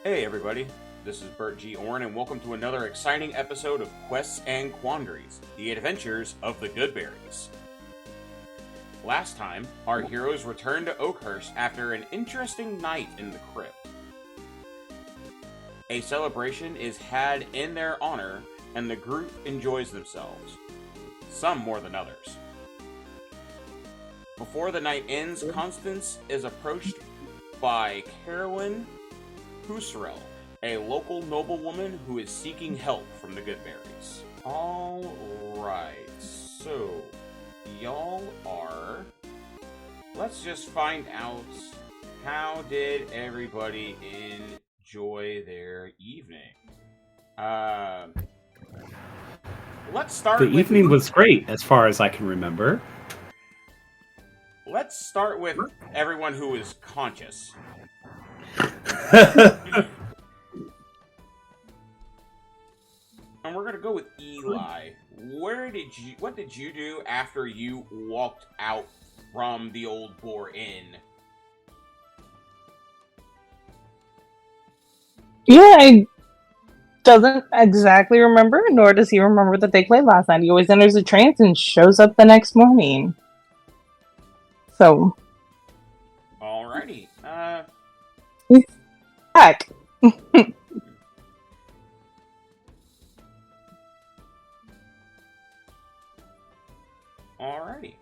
Hey everybody, this is Bert G. Orin, and welcome to another exciting episode of Quests and Quandaries, the adventures of the Goodberries. Last time, our heroes returned to Oakhurst after an interesting night in the crypt. A celebration is had in their honor, and the group enjoys themselves, some more than others. Before the night ends, Constance is approached by Carolyn Husserl, a local noblewoman who is seeking help from the Goodberries. Alright, so y'all are... Let's just find out, how did everybody enjoy their evening? Let's start The with... evening was great, as far as I can remember. Let's start with everyone who is conscious. And we're gonna go with Eli. What did you do after you walked out from the Old Boar Inn? Yeah, I doesn't exactly remember, nor does he remember that they played last night. He always enters a trance and shows up the next morning. So. Alrighty. He's back. Alrighty.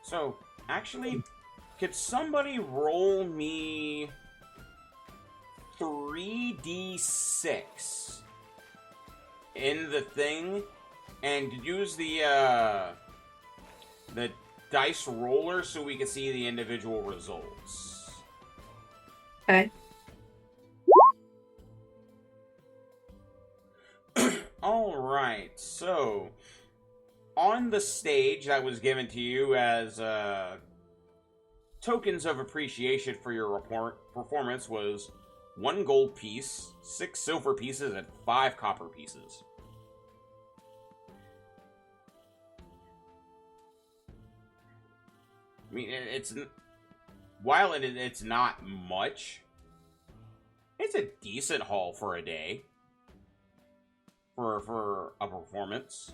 So, actually, could somebody roll me 3d6 in the thing and use the dice roller so we can see the individual results? Okay. Alright, so on the stage that was given to you as tokens of appreciation for your performance was 1 gold piece, 6 silver pieces, and 5 copper pieces. I mean, while it's not much, it's a decent haul for a day. For a performance.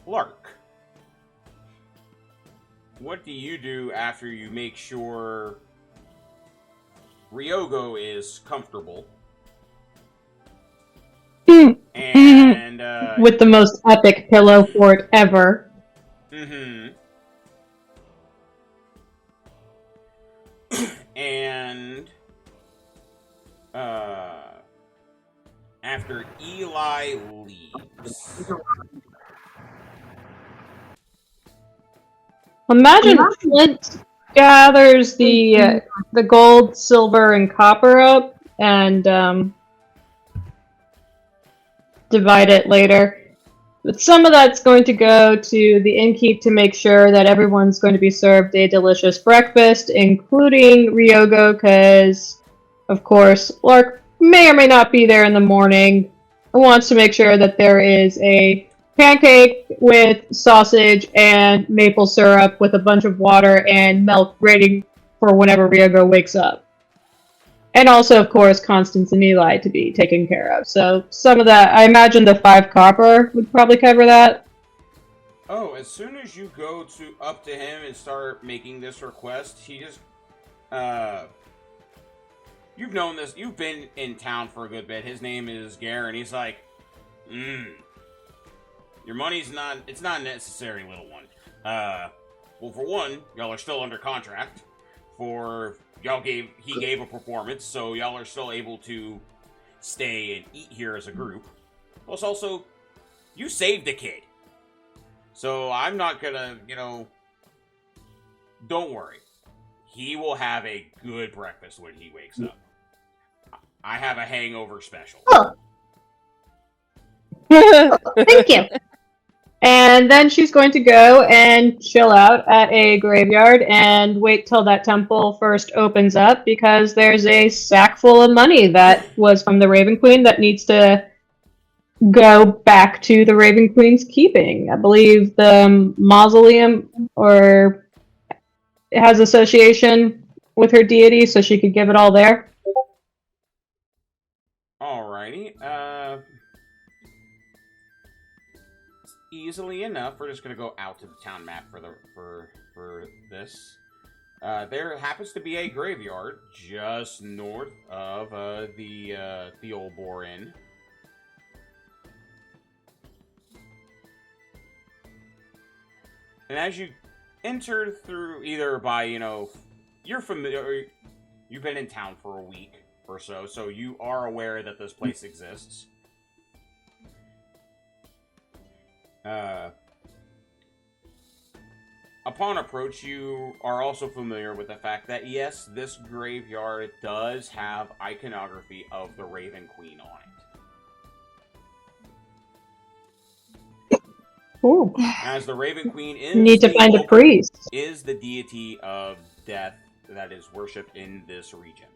Lark. What do you do after you make sure Ryogo is comfortable? And, with the most epic pillow fort ever. Mm-hmm. And after Eli leaves, Imagine Flint gathers the gold, silver, and copper up and divide it later. But some of that's going to go to the innkeep to make sure that everyone's going to be served a delicious breakfast, including Ryogo, because, of course, Lark may or may not be there in the morning. And wants to make sure that there is a pancake with sausage and maple syrup with a bunch of water and milk ready for whenever Ryogo wakes up. And also, of course, Constance and Eli to be taken care of. So some of that, I imagine the 5 copper would probably cover that. Oh, as soon as you go up to him and start making this request, he just, you've known this, you've been in town for a good bit. His name is Gare, and he's like, your money's it's not necessary, little one. Well, for one, y'all are still under contract. He gave a performance, so y'all are still able to stay and eat here as a group. Plus, also, you saved a kid. So I'm not gonna, don't worry. He will have a good breakfast when he wakes up. I have a hangover special. Oh. Thank you. And then she's going to go and chill out at a graveyard and wait till that temple first opens up because there's a sack full of money that was from the Raven Queen that needs to go back to the Raven Queen's keeping. I believe the mausoleum or it has association with her deity, so she could give it all there. Alrighty. Easily enough, we're just gonna go out to the town map for this. There happens to be a graveyard just north of the Old Boar Inn. And as you enter through, either by, you're familiar, you've been in town for a week or so you are aware that this place exists. Upon approach, you are also familiar with the fact that, yes, this graveyard does have iconography of the Raven Queen on it. Ooh. As the Raven Queen Need to find a priest. Is the deity of death that is worshipped in this region.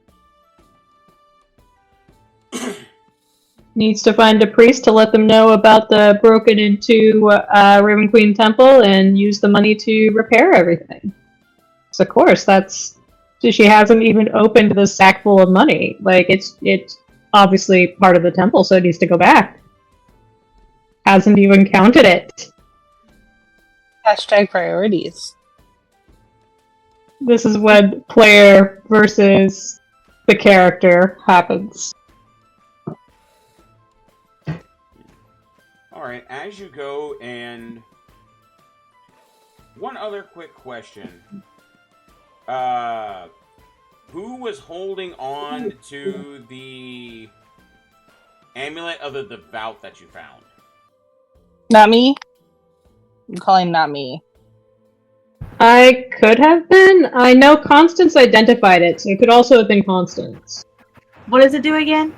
Needs to find a priest to let them know about the broken into Raven Queen Temple and use the money to repair everything. So of course, she hasn't even opened the sack full of money. Like, it's obviously part of the temple, so it needs to go back. Hasn't even counted it. Hashtag priorities. This is when player versus the character happens. Alright, as you go, and one other quick question. Who was holding on to the Amulet of the Devout that you found? Not me? I'm calling not me. I could have been. I know Constance identified it, so it could also have been Constance. What does it do again?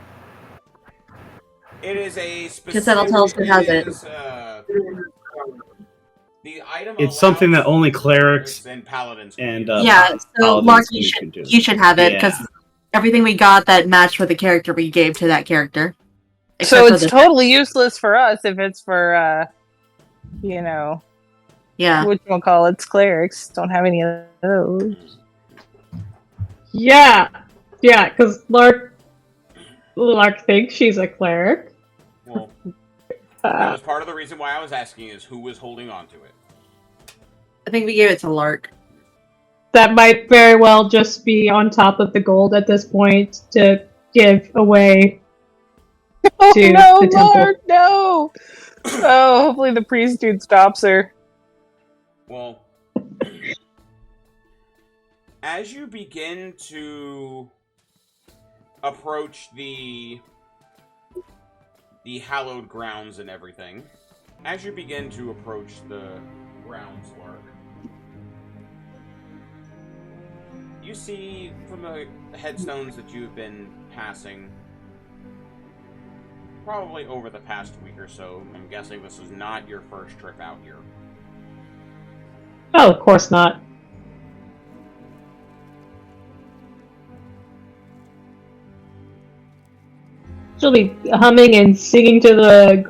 It is a specific... Because that'll tell us who has it. The item It's something that only clerics and paladins and yeah, so Mark, you should have it, because everything we got that matched with the character we gave to that character. So it's totally useless for us if it's for, yeah. whatchamacallits, clerics. Don't have any of those. Yeah, because Lark thinks she's a cleric. Well, that was part of the reason why I was asking is who was holding on to it. I think we gave it to Lark. That might very well just be on top of the gold at this point to give away Oh to no, the temple. Lord, no! Oh, hopefully the priest dude stops her. Well, as you begin to approach the hallowed grounds and everything, as you begin to approach the grounds, Lark, you see from the headstones that you've been passing, probably over the past week or so, I'm guessing this is not your first trip out here. Oh, of course not. She'll be humming and singing to the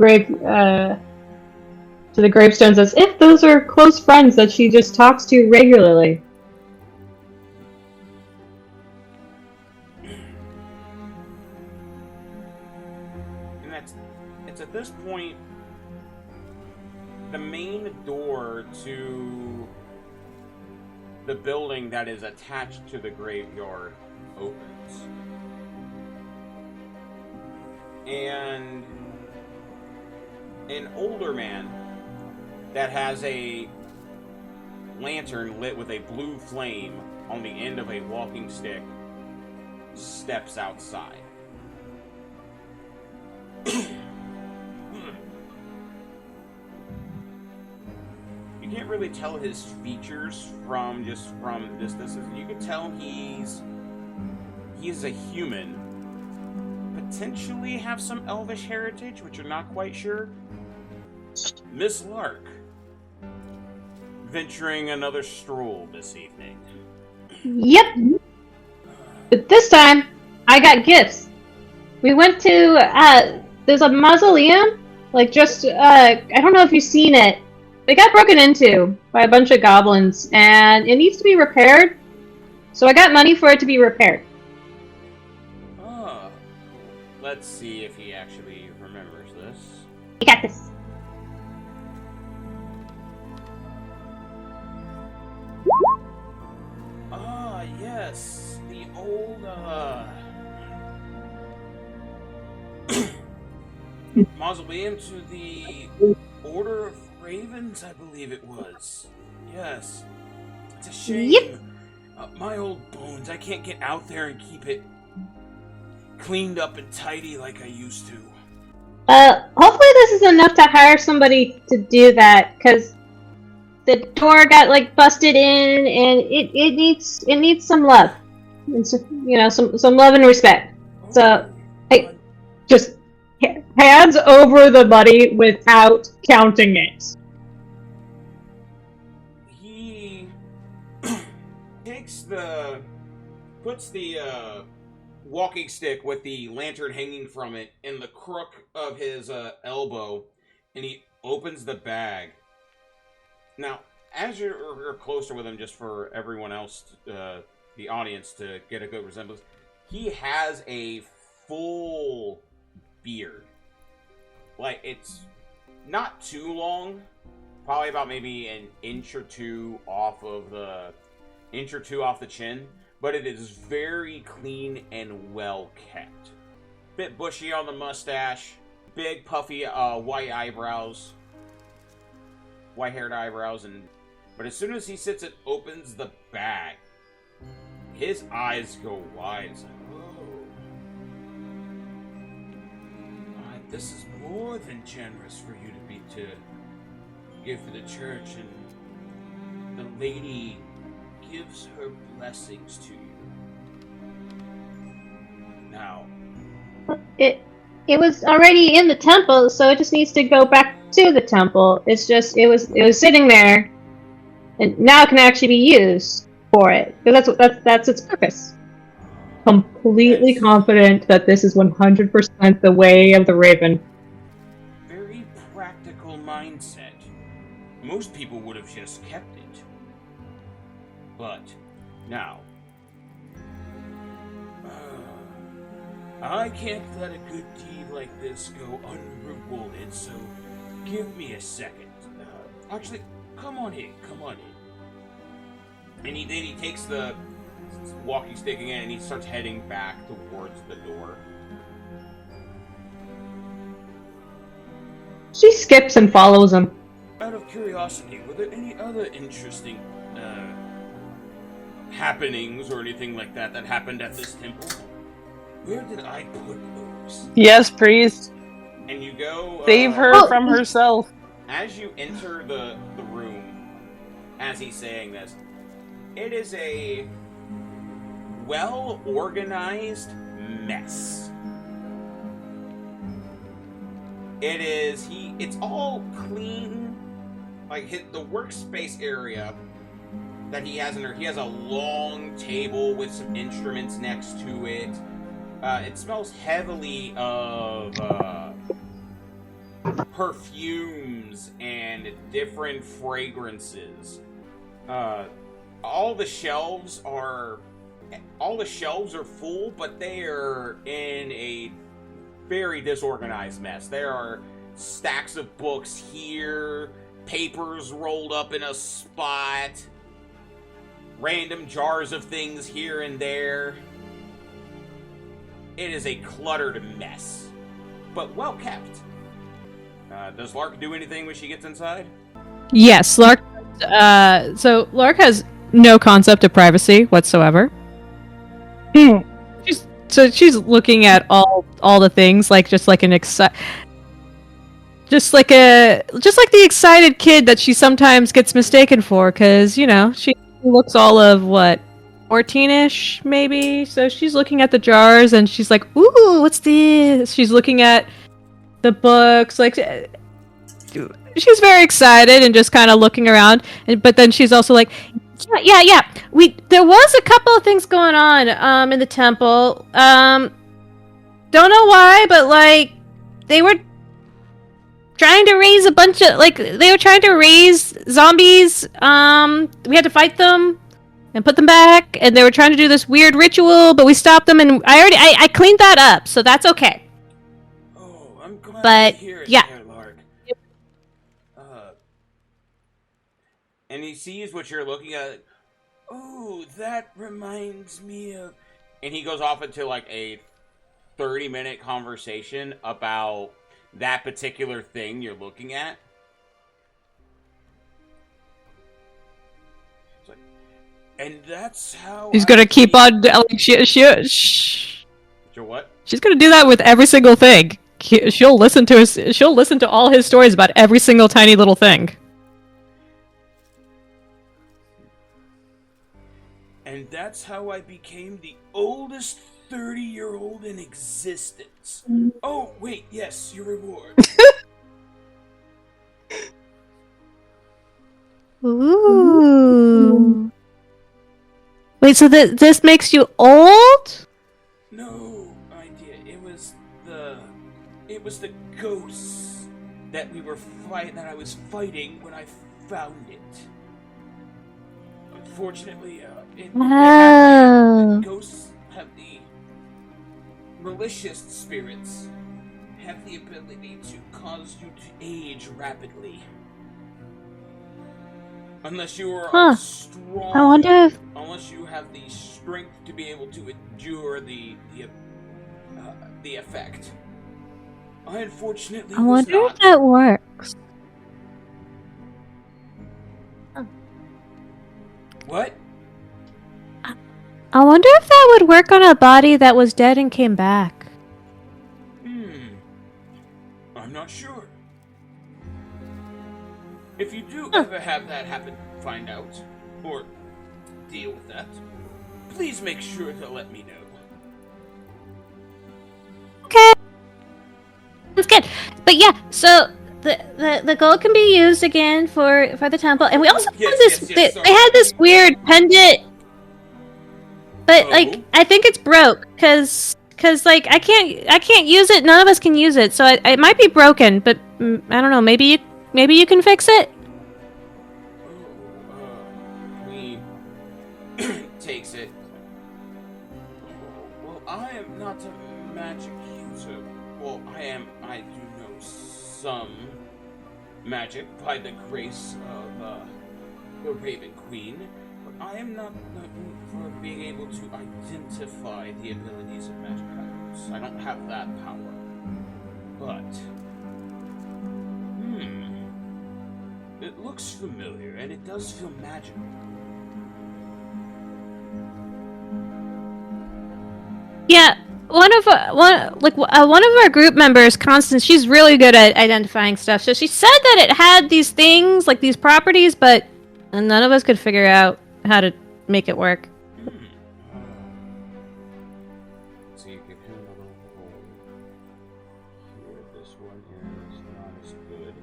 gravestones as if those are close friends that she just talks to regularly. And it's at this point the main door to the building that is attached to the graveyard opens. And an older man that has a lantern lit with a blue flame on the end of a walking stick steps outside. You can't really tell his features from this. You can tell he's a human. Potentially have some elvish heritage, which you're not quite sure. Miss Lark, venturing another stroll this evening. Yep. But this time, I got gifts. We went to, there's a mausoleum, I don't know if you've seen it. It got broken into by a bunch of goblins, and it needs to be repaired. So I got money for it to be repaired. Let's see if he actually remembers this. You got this. Yes. The old, mausoleum to the Order of Ravens, I believe it was. Yes. It's a shame. Yep. My old bones, I can't get out there and keep it cleaned up and tidy like I used to. Hopefully this is enough to hire somebody to do that, because the door got, busted in, and it needs some love. And some love and respect. So, hey, just hands over the money without counting it. He puts the walking stick with the lantern hanging from it in the crook of his elbow, and he opens the bag. Now, as you're closer with him, just for everyone else, the audience, to get a good resemblance, he has a full beard. It's not too long, probably about maybe an inch or two off the chin, but it is very clean and well kept. Bit bushy on the mustache, big puffy white-haired eyebrows, but as soon as he sits and opens the bag, his eyes go wide. It's like, whoa. This is more than generous for you to give to the church, and the lady gives her blessings to you. Now, It was already in the temple, so it just needs to go back to the temple. It's just it was sitting there, and now it can actually be used for it. Because that's its purpose. Completely confident that this is 100% the way of the Raven. Very practical mindset. Most people would have just kept it. But now, I can't let a good deed like this go unrewarded, so give me a second. Actually, come on in. And he takes the walking stick again, and he starts heading back towards the door. She skips and follows him. Out of curiosity, were there any other interesting happenings or anything like that happened at this temple? Where did I put those? Yes, priest. And you go... Save her from herself. As you enter the room, as he's saying this, it is a well-organized mess. It's all clean. The workspace area that he has in there, he has a long table with some instruments next to it. It smells heavily of perfumes and different fragrances. All the shelves are full, but they are in a very disorganized mess. There are stacks of books here, papers rolled up in a spot, random jars of things here and there. It is a cluttered mess, but well kept. Does Lark do anything when she gets inside? Yes, Lark. So Lark has no concept of privacy whatsoever. She's looking at all the things just like the excited kid that she sometimes gets mistaken for, because she looks all of 14-ish maybe. So she's looking at the jars and she's like, "Ooh, what's this?" She's looking at the books, she's very excited and just kind of looking around. But then she's also like, yeah. There was a couple of things going on in the temple. Don't know why, but like they were trying to raise a bunch of zombies. We had to fight them and put them back, and they were trying to do this weird ritual, but we stopped them, and I cleaned that up, so that's okay. Oh, I'm glad But to hear it, yeah. there, Lark. And he sees what you're looking at. Oh, that reminds me of... And he goes off into like a 30-minute conversation about that particular thing you're looking at. It's like, and that's how She's gonna keep on like You're what? she's gonna do that with every single thing. She'll listen to all his stories about every single tiny little thing. And that's how I became the oldest 30-year-old in existence. Oh, wait, yes, your reward. Ooh. Wait, so this makes you old? No idea. It was the ghosts that I was fighting when I found it. Unfortunately, ghosts have the malicious spirits have the ability to cause you to age rapidly. Unless you are strong. I wonder if... Unless you have the strength to be able to endure the effect. I unfortunately I wonder if that works. What? I wonder if that would work on a body that was dead and came back. I'm not sure. If you do ever have that happen, find out, or deal with that, please make sure to let me know. Okay. That's good. But yeah, so the gold can be used again for the temple, and we also have this. They had this weird pendant, but like I think it's broke because like I can't use it. None of us can use it, so it might be broken. But I don't know. Maybe you can fix it. He takes it. Well, I am not a magic user. Well, I do know some magic by the grace of the Raven Queen, but I am not known for being able to identify the abilities of magic items. I don't have that power. But it looks familiar, and it does feel magical. Yeah, one of our group members, Constance, she's really good at identifying stuff. So she said that it had these things, like these properties, but none of us could figure out how to make it work. So you can hit another hole here. This one is not as good.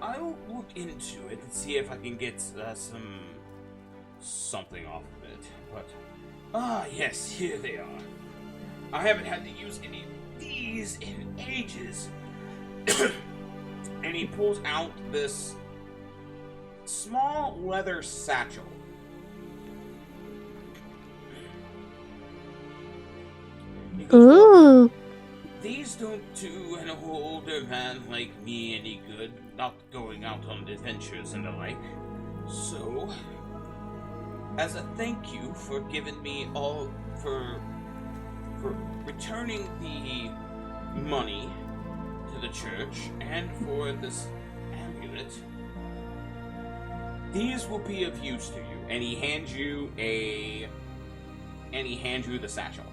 I'll look into it and see if I can get something off of it. But yes, here they are. I haven't had to use any of these in ages. And he pulls out this small leather satchel. He goes, Ooh. These don't do an older man like me any good, not going out on adventures and the like. So, as a thank you for giving me all, for returning the money to the church and for this amulet, these will be of use to you. And he hands you the satchel.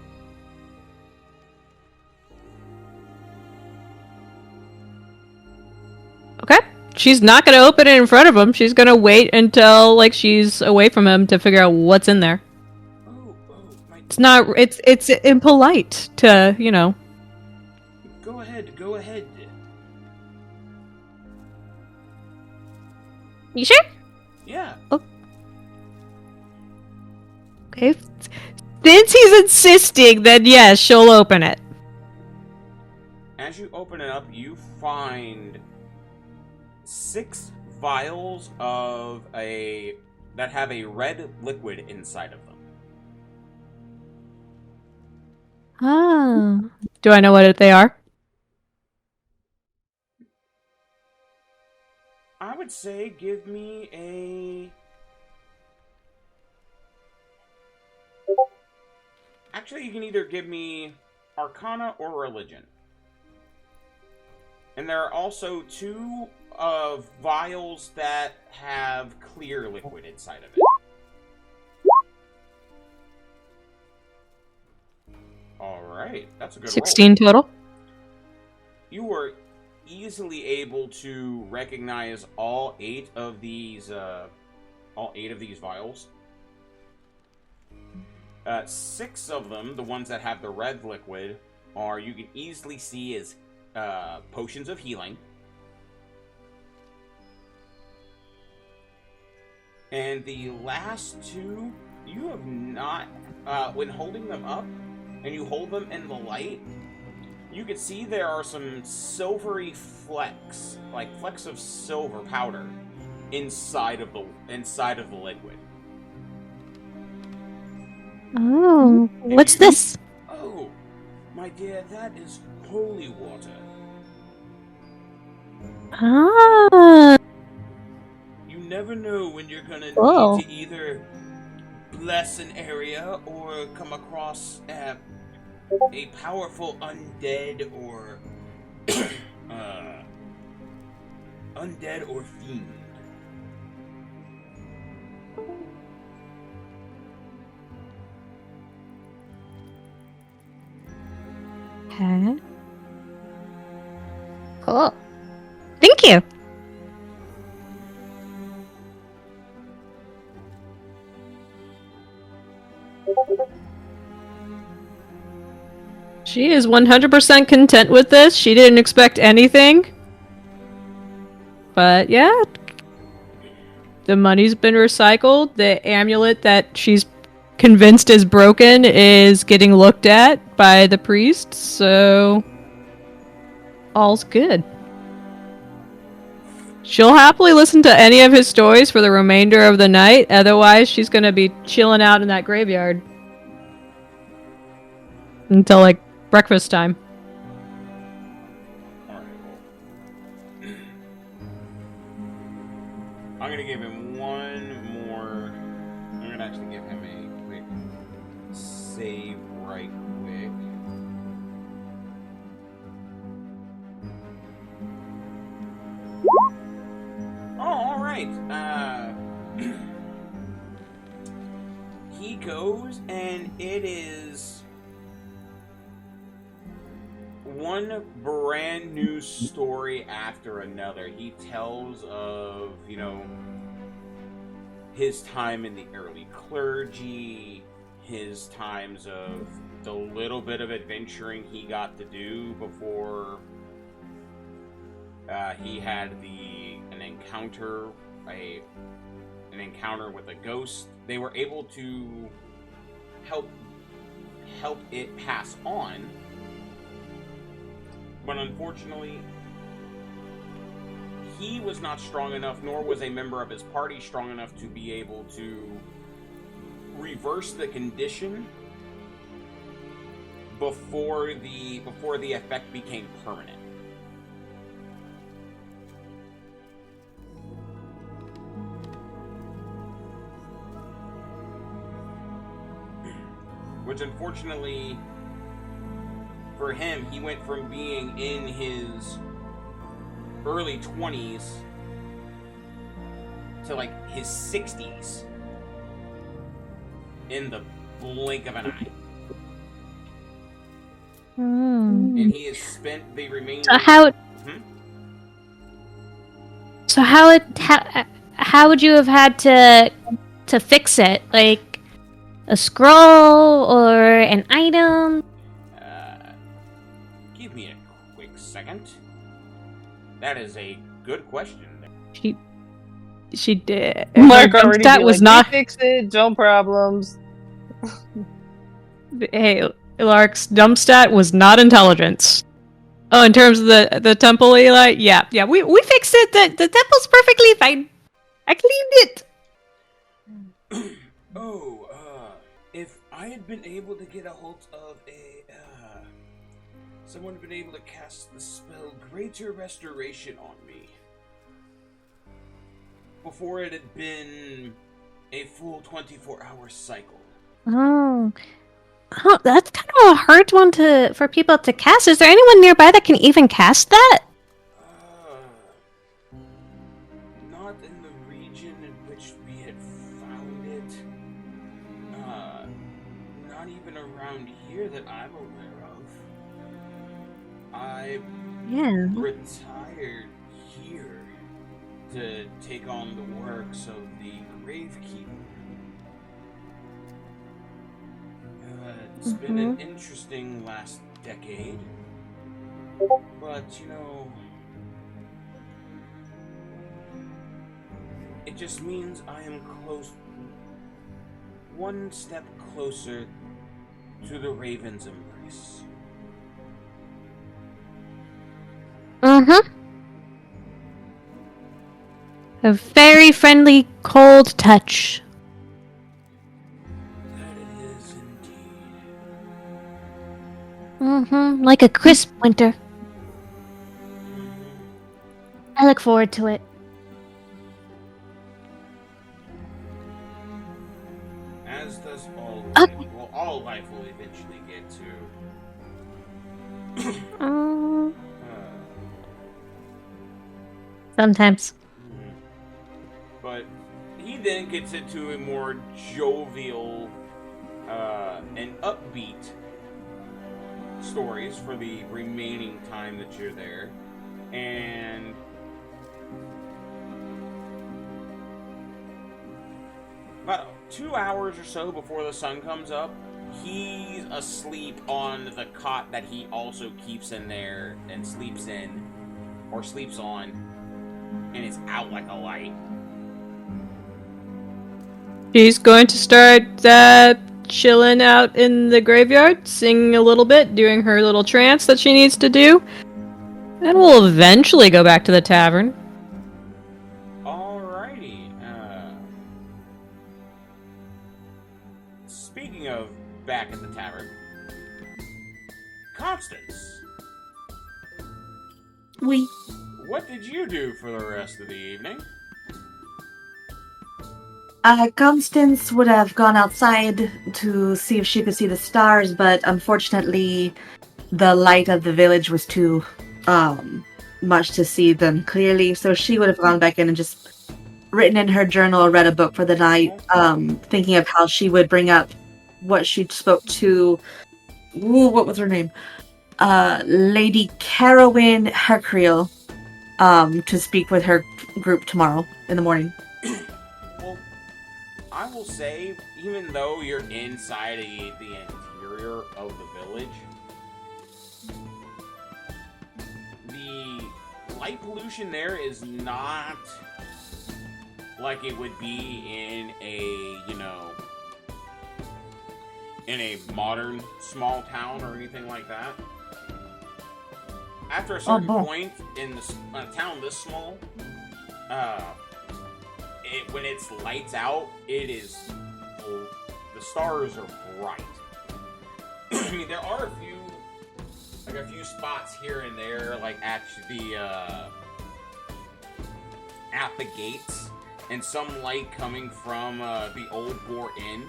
Okay. She's not gonna open it in front of him. She's gonna wait until like she's away from him to figure out what's in there. It's not. It's impolite to, you know. Go ahead. Go ahead. You sure? Yeah. Okay. Since he's insisting, then yes, she'll open it. As you open it up, you find 6 vials that have a red liquid inside of them. Ah. Do I know what they are? I would say give me a... Actually, you can either give me Arcana or Religion. And there are also 2 vials that have clear liquid inside of it. Alright, that's a good 16 roll. total. You were easily able to recognize all 8 of these vials. 6 of them, the ones that have the red liquid, you can easily see as potions of healing. And the last 2, you have not, when holding them up, and you hold them in the light, you can see there are some silvery flecks, like flecks of silver powder, inside of the liquid. Oh, what's this? Oh, my dear, that is holy water. Ah. You never know when you're gonna Whoa. need to either bless an area or come across a powerful undead or fiend. Okay. Cool. Thank you. She is 100% content with this. She didn't expect anything. But yeah. The money's been recycled. The amulet that she's convinced is broken is getting looked at by the priest, so all's good. She'll happily listen to any of his stories for the remainder of the night. Otherwise, she's gonna be chilling out in that graveyard until like breakfast time. Alright, well. I'm gonna give him one more. I'm gonna actually give him a quick save right quick. Oh, alright. He goes and it is one brand new story after another. He tells of, his time in the early clergy, his times of the little bit of adventuring he got to do before he had an encounter with a ghost. They were able to help it pass on. But unfortunately, he was not strong enough, nor was a member of his party strong enough to be able to reverse the condition before the effect became permanent. Which unfortunately for him, he went from being in his early 20s to like his 60s in the blink of an eye. And he has spent the remaining... So how would you have had to fix it? Like, a scroll or an item? Give me a quick second. That is a good question. She did. Mark Her already stat be was like, not. "We fix it, no problems." Hey, Lark's dump stat was not intelligence. Oh, in terms of the temple, Eli, yeah, we fixed it. The temple's perfectly fine. I cleaned it. If I had been able to get a hold of someone had been able to cast the spell Greater Restoration on me before it had been a full 24-hour cycle. Oh, that's kind of a hard one for people to cast. Is there anyone nearby that can even cast that? Not in the region in which we had found it. Not even around here that I'm aware of. I retired here to take on the works of the Gravekeeper. It's been an interesting last decade, but it just means I am one step closer to the Raven's embrace. A very friendly, cold touch. That it is indeed. Like a crisp winter. I look forward to it. As does all life. Well, all life will eventually get to. Sometimes. But he then gets into a more jovial and upbeat stories for the remaining time that you're there. And about 2 hours or so before the sun comes up, he's asleep on the cot that he also keeps in there and sleeps in, or sleeps on, and it's out like a light. She's going to start chilling out in the graveyard, singing a little bit, doing her little trance that she needs to do. And we'll eventually go back to the tavern. Alrighty. Speaking of back at the tavern, Constance. Oui. What did you do for the rest of the evening? Constance would have gone outside to see if she could see the stars, but unfortunately, the light of the village was too much to see them clearly. So she would have gone back in and just written in her journal or read a book for the night, thinking of how she would bring up what she spoke to. What was her name? Lady Carowin Hercreel, to speak with her group tomorrow in the morning. Well, I will say, even though you're inside the interior of the village, the light pollution there is not like it would be in a modern small town or anything like that. After a certain point in a town this small, when it's lights out, the stars are bright. I mean, there are a few spots here and there, like at the gates, and some light coming from the Old Boar Inn.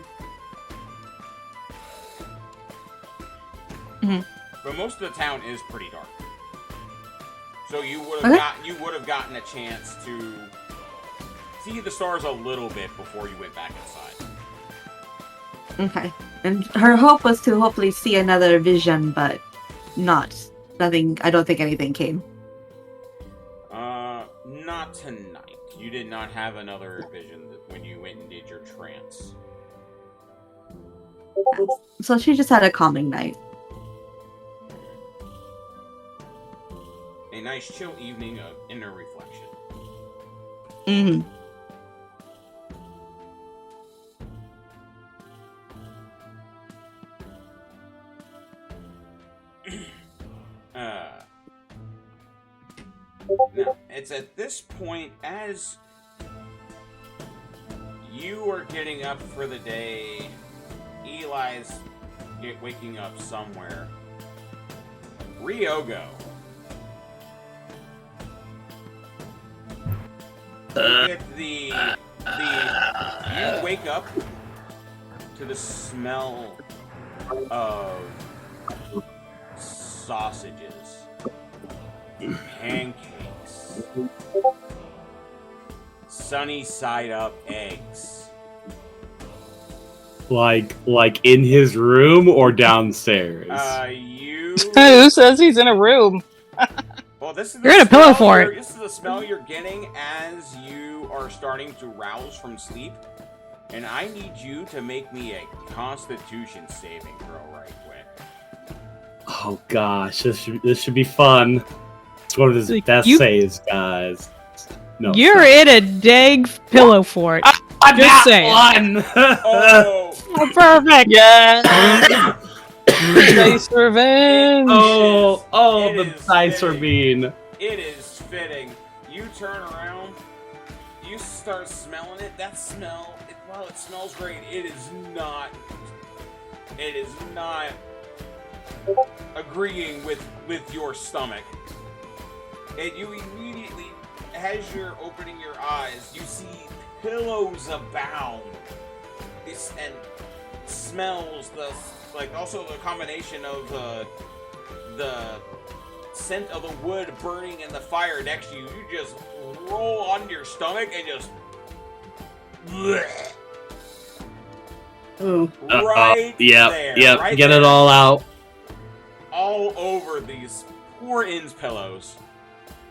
Mm-hmm. But most of the town is pretty dark. So you would have gotten a chance to see the stars a little bit before you went back inside. Okay. And her hope was to hopefully see another vision, but nothing. I don't think anything came. Not tonight. You did not have another vision when you went and did your trance. So she just had a calming night. A nice chill evening of inner reflection. Mm-hmm. Now, it's at this point, as you are getting up for the day, Eli's waking up somewhere. Ryogo. You get you wake up to the smell of sausages, pancakes, sunny side up eggs. Like in his room or downstairs? Who says he's in a room? Well, this is You're in a pillow fort. This is the smell you're getting as you are starting to rouse from sleep. And I need you to make me a Constitution saving throw right quick. Oh gosh, this should be fun. It's one of his best saves, guys. No, You're in a dang pillow fort. Just saying. Oh, Perfect. Yeah. Dice revenge. The dice are mean. It is fitting. You turn around, you start smelling it. That smell, while it smells great, it is not agreeing with your stomach. And you immediately, as you're opening your eyes, you see pillows abound. And smells, also the combination of the scent of the wood burning in the fire next to you. You just roll onto your stomach and just Ooh. right there. Yep. Right Get there, it all out. all over these poor inn's pillows.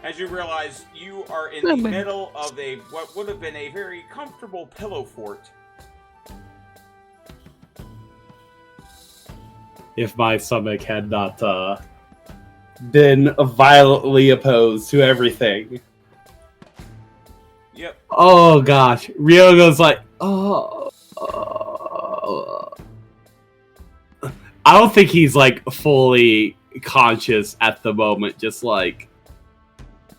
As you realize you are in the middle of what would have been a very comfortable pillow fort. If my stomach had not been violently opposed to everything. Yep. Oh gosh, Ryogo's like, I don't think he's like fully conscious at the moment. Just like,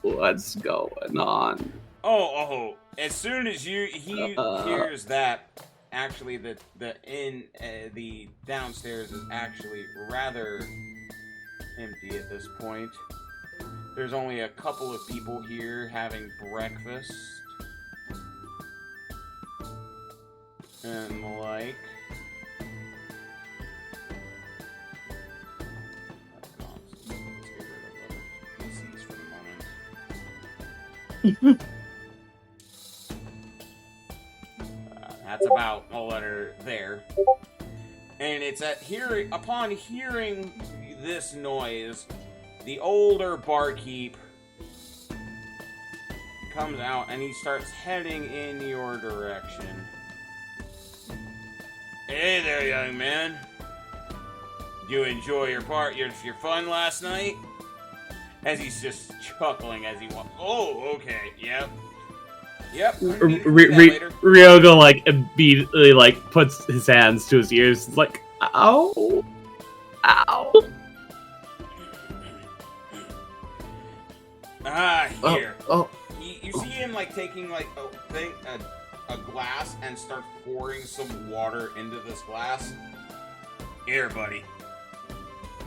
what's going on? Oh! As soon as he hears that, actually, the downstairs is actually rather empty at this point. There's only a couple of people here having breakfast and the like. That's about all that are there. And it's upon hearing this noise, the older barkeep comes out and he starts heading in your direction. Hey there, young man. Did you enjoy your fun last night? As he's just chuckling as he walks. Oh, okay, yep. Ryogo like immediately like puts his hands to his ears, like, ow. Here. Oh. You see him like taking like a glass and start pouring some water into this glass. Here, buddy.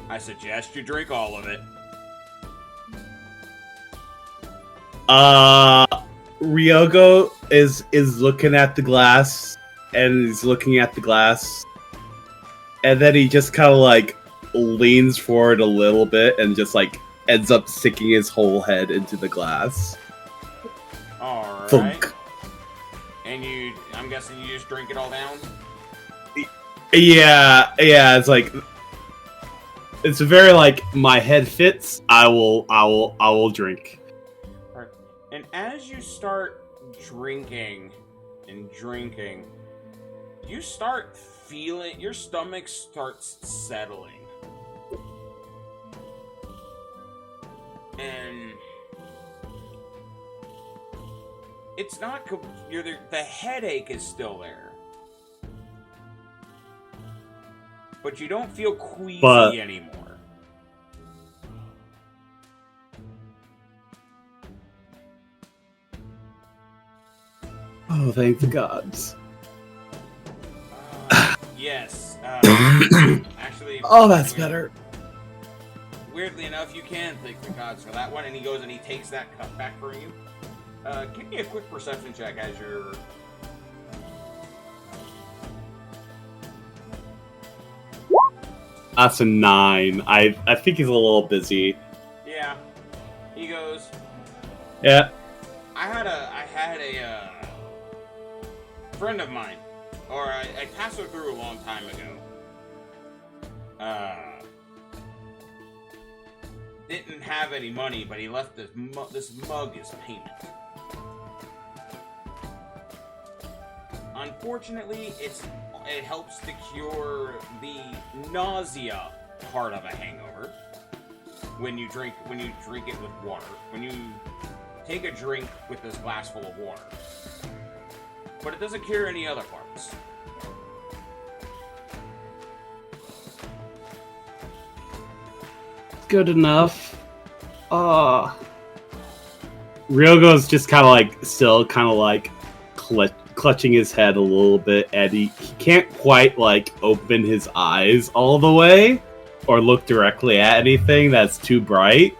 I suggest you drink all of it. Ryogo is looking at the glass, and he's looking at the glass, and then he just kind of like leans forward a little bit and just like ends up sticking his whole head into the glass. All right. Thunk. And I'm guessing you just drink it all down? Yeah, it's like, it's very like, my head fits, I will drink. Right. And as you start drinking, you start feeling, your stomach starts settling. And it's not, the headache is still there. But you don't feel queasy anymore. Oh, thank the gods. Yes. Actually. Oh, that's better. Weirdly enough, you can thank the gods for that one, and he goes and he takes that cup back from you. Give me a quick perception check as you're... That's a 9. I think he's a little busy. Yeah. He goes... Yeah. I had a friend of mine, or I passed her through a long time ago. Didn't have any money, but he left this mug as payment. Unfortunately, it helps to cure the nausea part of a hangover when you drink it with water. When you take a drink with this glass full of water. But it doesn't cure any other parts. Good enough. Ryogo's just kind of like, still kind of like clutching his head a little bit, and he can't quite like open his eyes all the way or look directly at anything that's too bright.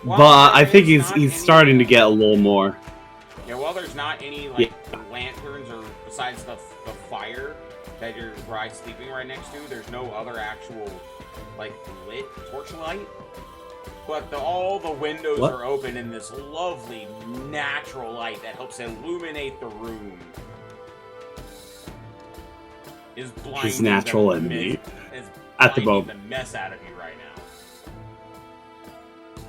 Well, but I think he's starting to get a little more. Yeah, well, there's not any like lanterns or besides the fire that you're sleeping right next to. There's no other actual like lit torchlight. But all the windows are open in this lovely natural light that helps illuminate the room. Is blinding his natural enemy at the moment. The mess out of you right now.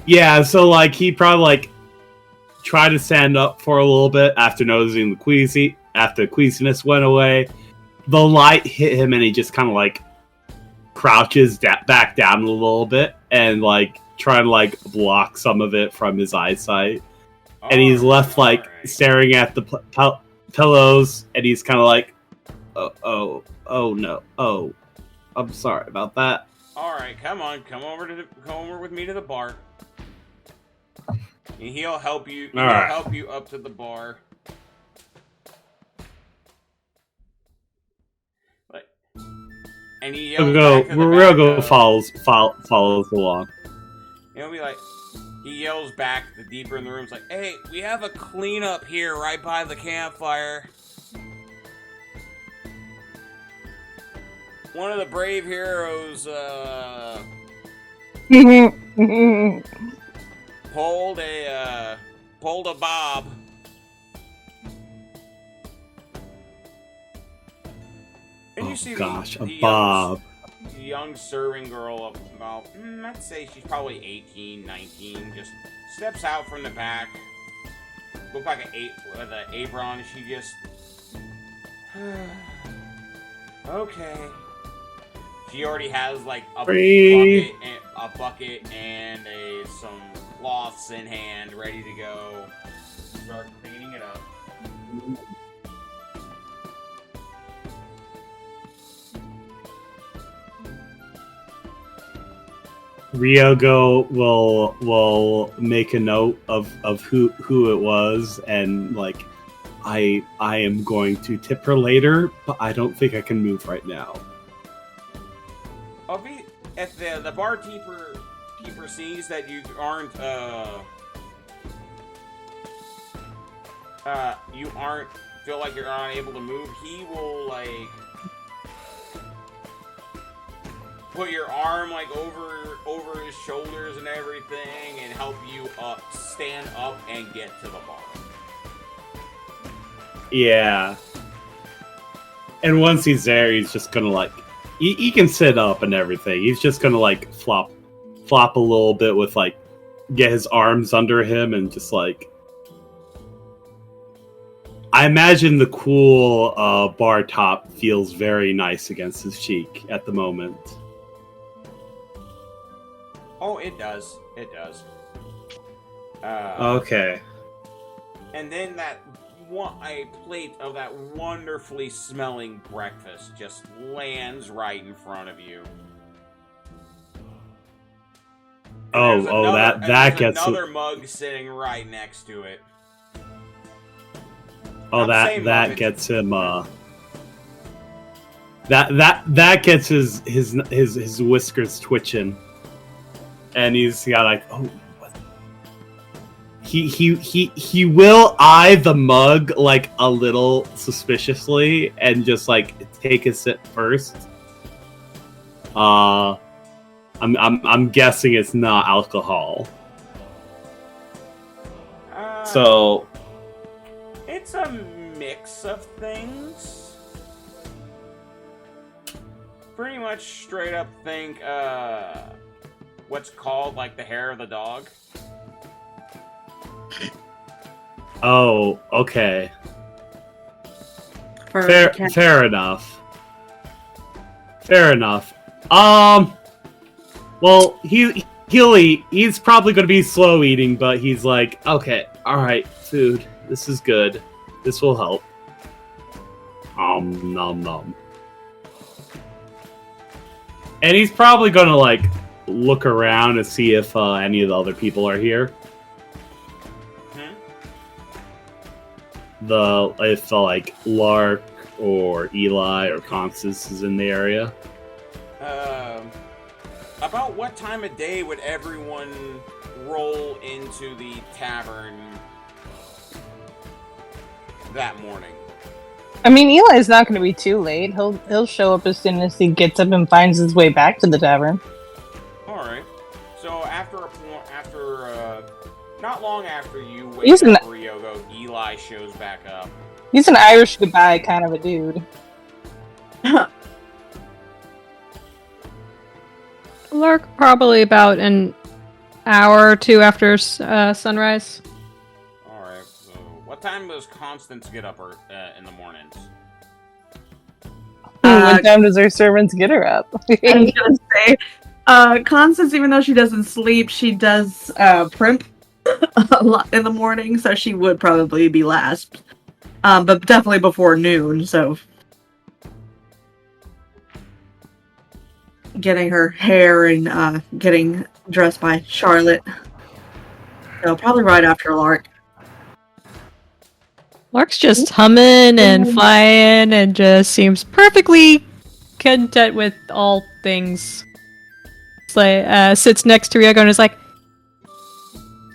Yeah, so like he probably like tried to stand up for a little bit after noticing the queasiness went away. The light hit him and he just kind of like crouches back down a little bit and like trying to like block some of it from his eyesight. And he's left like staring at the pillows, and he's kind of like, oh no, I'm sorry about that. All right, come over with me to the bar. And he'll help you. Help you up to the bar. And he follows along. He'll be like, he yells back the deeper in the room. It's like, hey, we have a cleanup here right by the campfire. One of the brave heroes pulled a bob. And you see a bob. Young serving girl of about, I'd say she's probably 18, 19, just steps out from the back. Look like with an apron. She just, okay. She already has like a bucket and some cloths in hand, ready to go. Start cleaning it up. Ryogo will make a note of who it was, and like I am going to tip her later, but I don't think I can move right now. If the barkeeper sees that you aren't feel like you're unable to move, he will like put your arm like over his shoulders and everything and help you stand up and get to the bar. Yeah. And once he's there, he's just gonna like he can sit up and everything. He's just gonna like flop a little bit with like get his arms under him and just like I imagine the cool bar top feels very nice against his cheek at the moment. Oh, it does. It does. Okay. And then a plate of that wonderfully smelling breakfast just lands right in front of you. And that gets another mug sitting right next to it. Oh, that gets him. That gets his whiskers twitching, and he's got like, oh, what? He will eye the mug like a little suspiciously and just like take a sip first. I'm guessing it's not alcohol. So it's a mix of things. Pretty much straight up think what's called like the hair of the dog. Oh, okay. Fair enough. Fair enough. Well, he'll eat. He's probably going to be slow eating, but he's like, okay, all right, food. This is good. This will help. Nom nom. And he's probably going to like look around to see if any of the other people are here. If like Lark or Eli or Constance is in the area. About what time of day would everyone roll into the tavern that morning? I mean, Eli's not going to be too late. He'll show up as soon as he gets up and finds his way back to the tavern. All right. So after not long after you wake up, Ryogo, Eli shows back up. He's an Irish goodbye kind of a dude. Lark probably about an hour or two after sunrise. Alright, so what time does Constance get up in the mornings? What time does her servants get her up? I was gonna say, Constance, even though she doesn't sleep, she does primp a lot in the morning, so she would probably be last. But definitely before noon, so getting her hair and getting dressed by Charlotte. So probably right after Lark. Lark's just humming and flying and just seems perfectly content with all things. It's like, sits next to Ryogo and is like,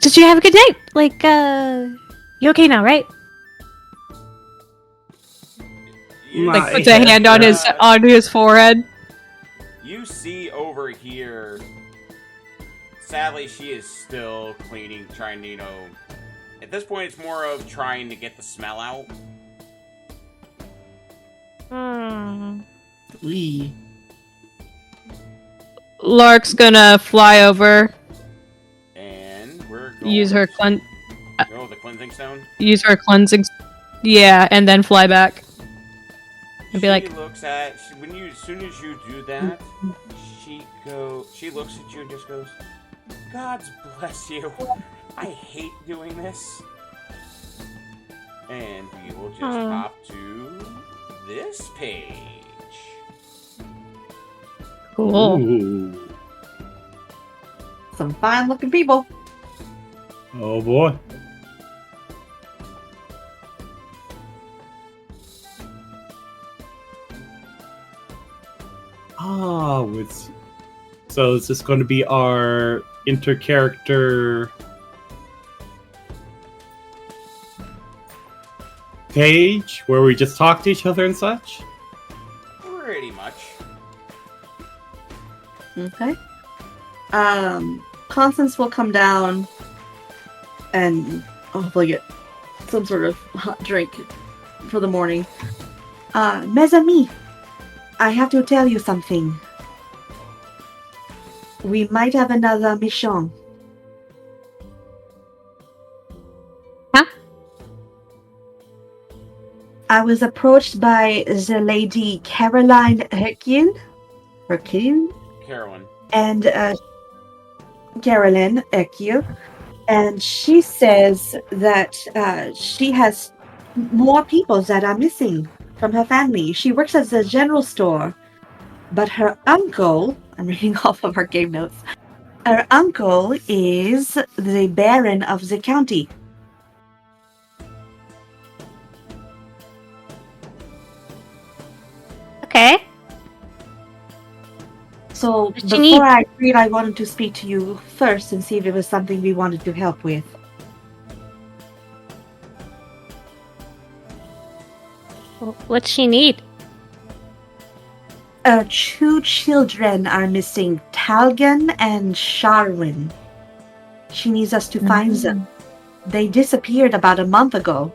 did you have a good day? Like, you okay now, right? Like, puts a hand on his forehead. You see over here, sadly she is still cleaning, trying to, at this point it's more of trying to get the smell out. Lark's gonna fly over. And we're going use her the cleansing stone? Use her cleansing, yeah, and then fly back. And be like, as soon as you do that, she looks at you and just goes, God bless you. I hate doing this. And we will just hop to this page. cool. Ooh. Some fine looking people. Oh boy. So is this going to be our inter-character page where we just talk to each other and such? Pretty much. Okay. Constance will come down and hopefully get some sort of hot drink for the morning. Mes amis, I have to tell you something. We might have another mission. Huh? I was approached by the lady Caroline Herkin, Carolyn. and Carolyn Herkin, and she says that she has more people that are missing from her family. She works at the general store, but her uncle, I'm reading off of her game notes, her uncle is the Baron of the county. Okay. So What you need? before I agreed, I wanted to speak to you first and see if it was something we wanted to help with. What's she need? 2 children are missing, Talgan and Sharwin. She needs us to find them. They disappeared about a month ago.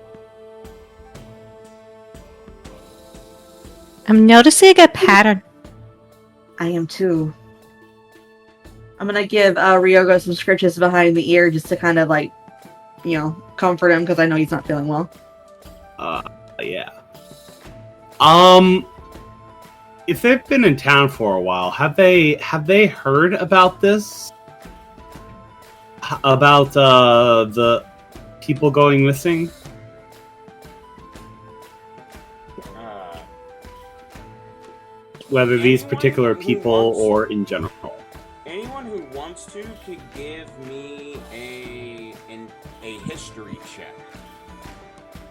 I'm noticing a pattern. I am too. I'm gonna give Ryogo some scritches behind the ear just to kind of like, comfort him because I know he's not feeling well. Yeah. If they've been in town for a while, have they heard about this? About the people going missing? Whether these particular people or in general. Anyone who wants to could give me a history check.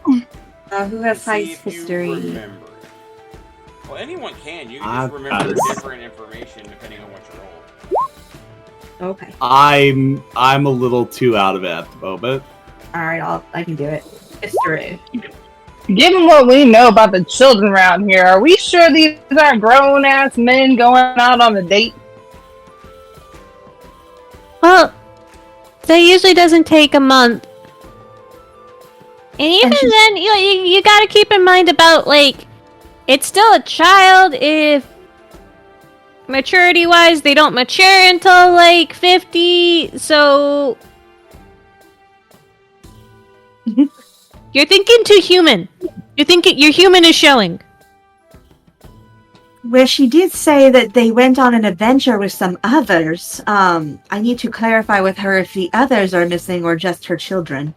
Who has See high if you history? remember it. Well, anyone can. You can just remember different information depending on what you roll. Okay. I'm a little too out of it at the moment. All right, I can do it. History. Given what we know about the children around here, are we sure these aren't grown-ass men going out on a date? Well, that usually doesn't take a month. And even then, you gotta keep in mind about, like, it's still a child if maturity-wise they don't mature until, like, 50, so... You're thinking too human. You're thinking your human is showing. Well, she did say that they went on an adventure with some others. I need to clarify with her if the others are missing or just her children.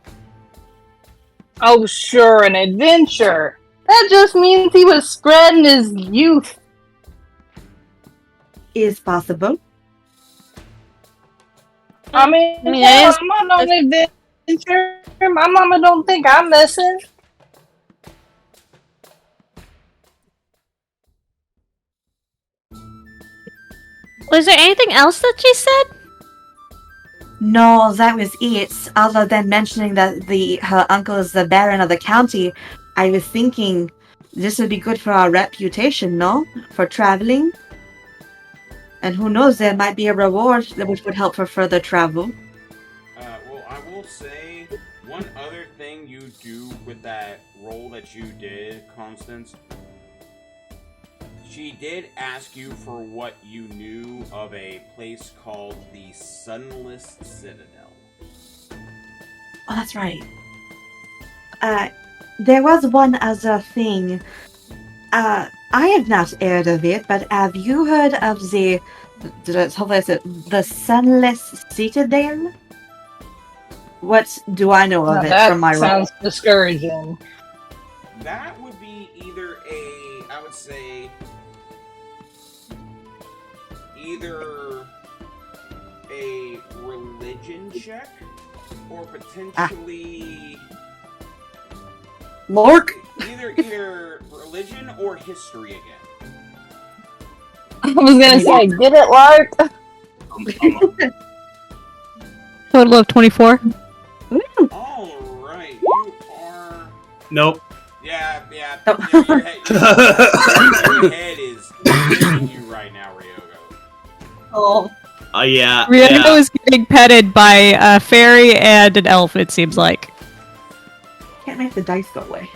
Oh, sure, an adventure. That just means he was spreading his youth. Is possible. I mean that is- I'm on an adventure. My mama don't think I'm missing. Was there anything else that she said? No, that was it. Other than mentioning that her uncle is the Baron of the county, I was thinking this would be good for our reputation, no? For traveling. And who knows, there might be a reward which would help for further travel. Well, I will say one other thing you do with that roll that you did, Constance. She did ask you for what you knew of a place called the Sunless Citadel. Oh, that's right. There was one other thing. I have not heard of it, but have you heard of the Sunless Citadel? What do I know of it from my role? That sounds discouraging. That would be either I would say, either a religion check or potentially Lork? either religion or history again. I was gonna say, get it, Lark? Total of 24. Alright, you are... Nope. Yeah, Oh. your head is hitting you right now, Ryogo. Oh. Yeah. Ryogo is getting petted by a fairy and an elf, it seems like. Can't make the dice go away.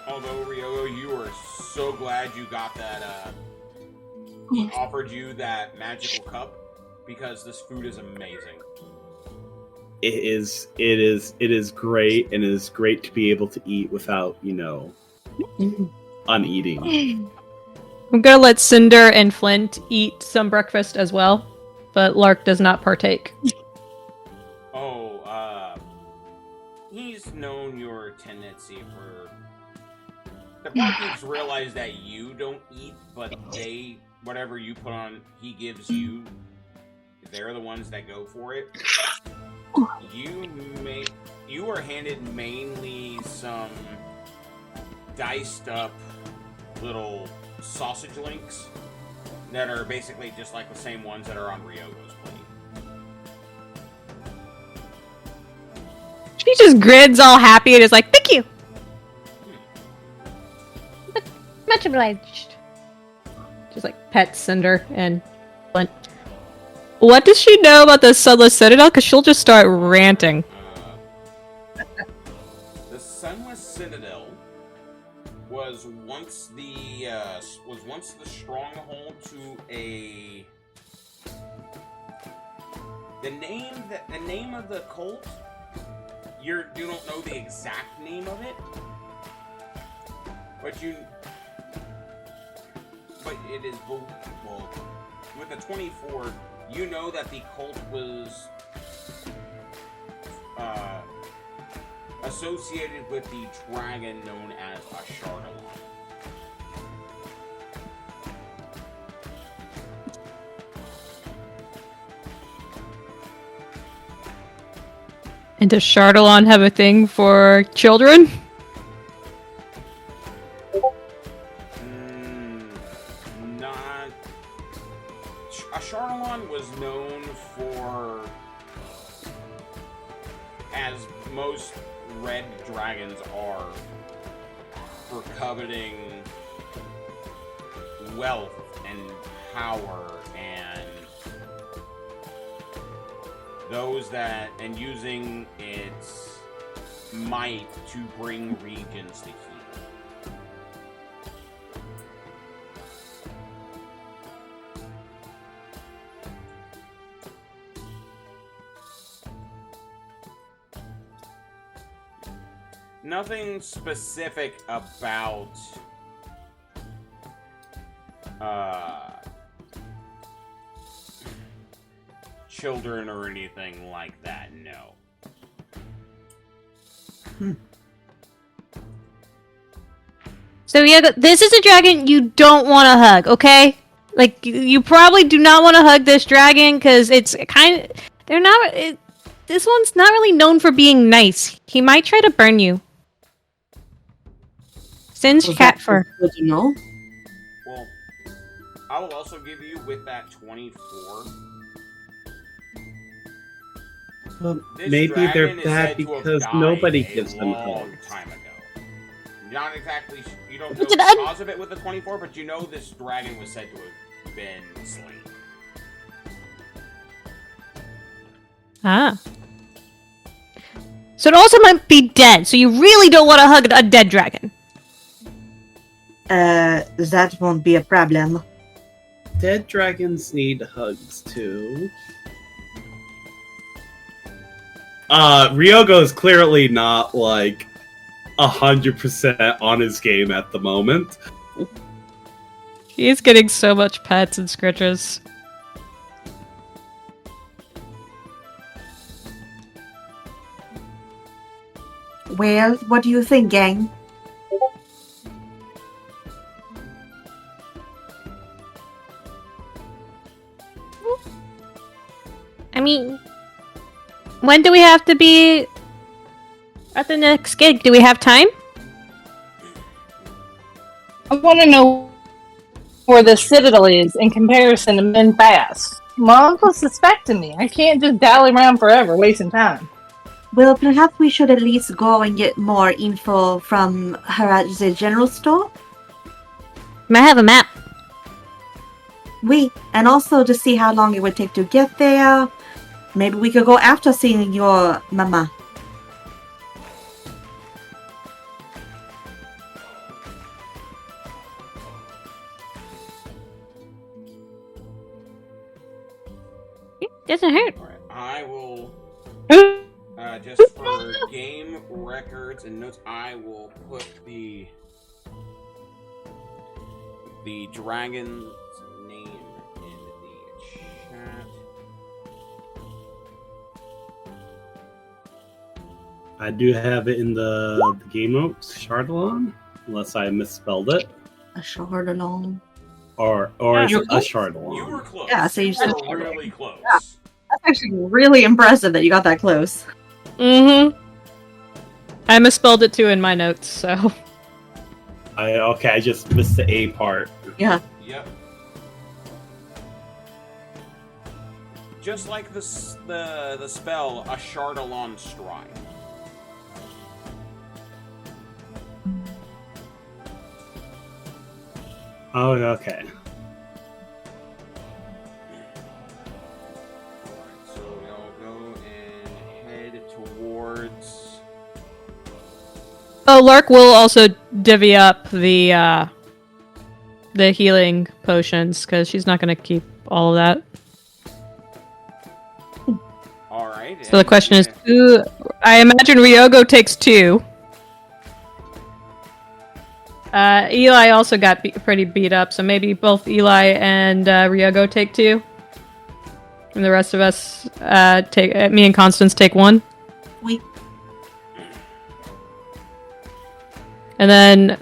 Although, Ryogo, you are so glad you got that, offered you that magical cup, because this food is amazing. it is great, and it is great to be able to eat without, uneating. I'm gonna let Cinder and Flint eat some breakfast as well, but Lark does not partake. He's known your tendency for... The barkeeps realize that you don't eat, but whatever you put on, he gives you. They're the ones that go for it. You are handed mainly some diced up little sausage links that are basically just like the same ones that are on Ryogo's plate. She just grins all happy and is like, "Thank you! Much obliged." Just like pets Cinder and Flint. What does she know about the Sunless Citadel? Because she'll just start ranting. The Sunless Citadel was once the stronghold to a... The name of the cult, you don't know the exact name of it, but it is, well, with the 24, you know that the cult was associated with the dragon known as Ashardalon. And does Shardalon have a thing for children? Not... Ashardalon was known for, as most red dragons are, for coveting wealth and power and and using its might to bring regions to heal. Nothing specific about children or anything like that, no. So yeah, this is a dragon you don't want to hug, okay? Like, you probably do not want to hug this dragon, because it's kind of... this one's not really known for being nice. He might try to burn you. Singe cat fur. Good to know. Well, I will also give you with that 24. Well, This maybe they're dragon is bad said to have because died nobody a gives them long hugs. time ago. Not exactly, you don't know But the did I- cause of it with the 24, but you know this dragon was said to have been slain. Ah. So it also might be dead, so you really don't want to hug a dead dragon. That won't be a problem. Dead dragons need hugs too. Ryogo is clearly not like 100% on his game at the moment. He's getting so much pets and scritches. Well, what do you think, gang? I mean, when do we have to be at the next gig? Do we have time? I want to know where the Citadel is in comparison to Men Fast. My uncle's suspecting me. I can't just dally around forever, wasting time. Well, perhaps we should at least go and get more info from her at the general store. Might have a map. And also to see how long it would take to get there. Maybe we could go after seeing your mama. Doesn't hurt. Alright, I will... game records and notes, I will put the dragon's name in the chat. I do have it in the game notes, Chardalon, unless I misspelled it. A Chardalon. Or Yeah, is it a you're Chardalon? You were close. Yeah, so you said were really close. Yeah. That's actually really impressive that you got that close. Mm-hmm. I misspelled it too in my notes, so. I just missed the A part. Yeah. Yep. Just like the spell, a Chardalon Stride. Oh, okay. Alright, so y'all go and head towards... Oh, Lark will also divvy up the healing potions, because she's not going to keep all of that. Alright. So the question is, who... I imagine Ryogo takes 2. Eli also got pretty beat up, so maybe both Eli and Ryogo take 2. And the rest of us, me and Constance take 1. We. And then,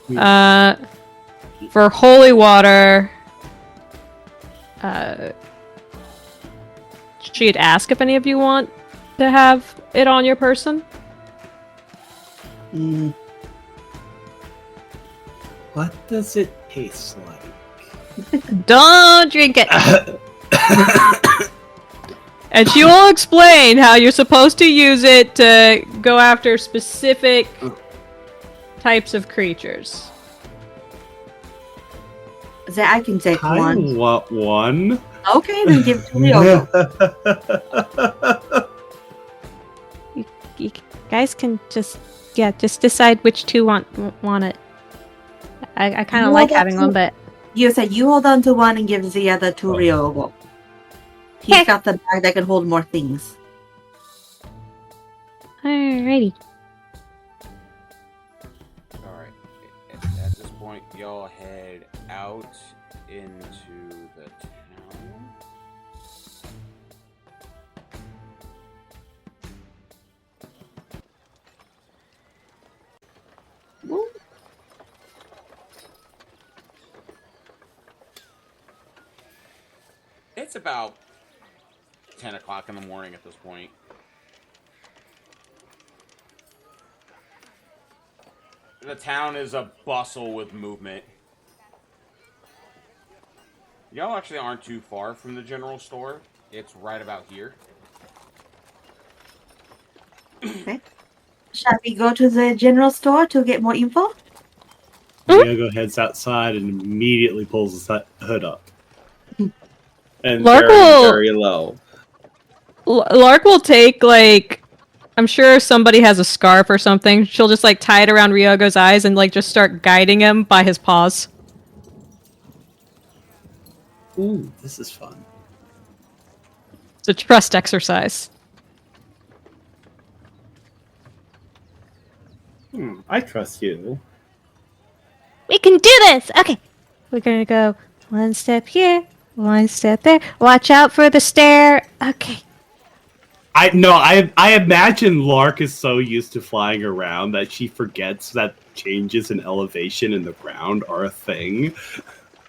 for holy water, she'd ask if any of you want to have it on your person. What does it taste like? Don't drink it. And she will explain how you're supposed to use it to go after specific types of creatures. I can take I one. want one. Okay, then give it to Ryogo. You guys can just decide which 2 want it. I kind of You like hold having on to- one, but You said you hold on to one and give the other to Ryogo. He's got the bag that can hold more things. alrighty. Alright, at this point, y'all head out into the town. It's about 10 o'clock in the morning at this point. The town is a bustle with movement. Y'all actually aren't too far from the general store. It's right about here. Okay. Shall we go to the general store to get more info? Ryogo heads outside and immediately pulls his hood up. And Lark very, will- very low. Lark will take, like, I'm sure somebody has a scarf or something. She'll just, like, tie it around Ryogo's eyes and, like, just start guiding him by his paws. Ooh, this is fun. It's a trust exercise. I trust you. We can do this! Okay. We're gonna go 1 step here, 1 step there. Watch out for the stair. Okay. I imagine Lark is so used to flying around that she forgets that changes in elevation in the ground are a thing.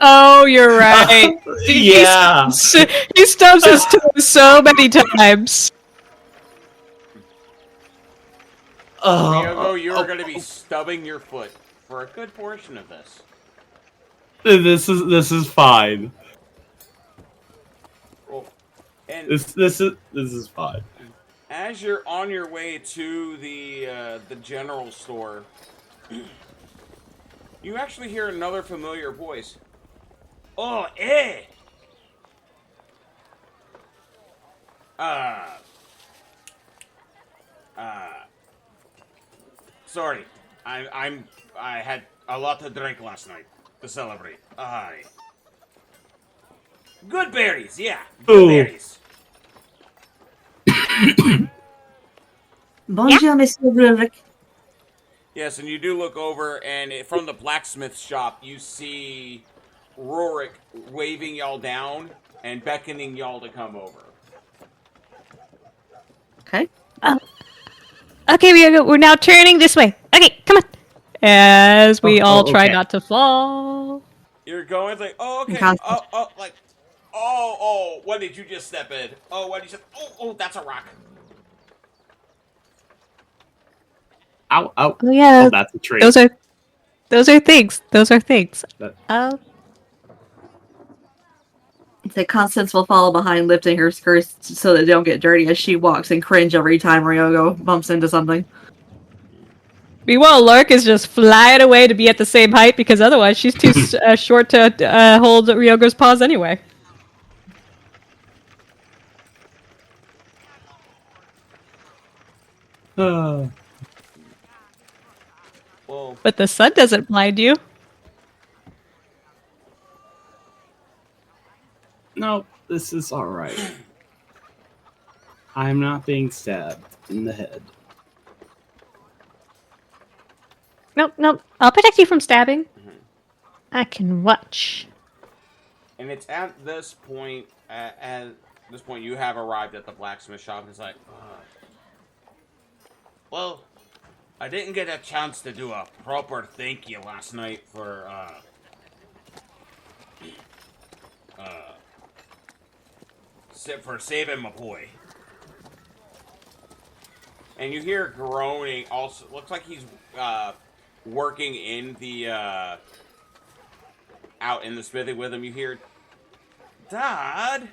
Oh, you're right. Yeah. He stubs his toe so many times. Ryogo, you're going to be stubbing your foot for a good portion of this. This is fine. Well, and This is fine. as you're on your way to the general store, you actually hear another familiar voice. Oh, eh! Sorry, I had a lot to drink last night to celebrate. Aye. Good berries, yeah. Good Ooh. berries. Bonjour, Monsieur Rurik. Yes, and you do look over, and from the blacksmith shop, you see Rorik waving y'all down and beckoning y'all to come over. Okay. Okay, we're now turning this way. Okay, come on. As we all try okay. not to fall. You're going like, oh, okay, Okay. what did you just step in? Oh, what did you? Oh, that's a rock. Ow, ow. Oh yeah, Oh, that's a tree. those are things. Those are things. That- So Constance will follow behind, lifting her skirts so they don't get dirty as she walks and cringe every time Ryogo bumps into something. Meanwhile, Lark is just flying away to be at the same height because otherwise she's too short to hold Ryogo's paws anyway. Well, But the sun doesn't blind you. No, this is alright. I'm not being stabbed in the head. Nope. I'll protect you from stabbing. I can watch. and it's at this point, you have arrived at the blacksmith shop, and it's like, well, I didn't get a chance to do a proper thank you last night for saving my boy. And you hear groaning. Also, looks like he's working in the out in the smithy with him. You hear, Dad.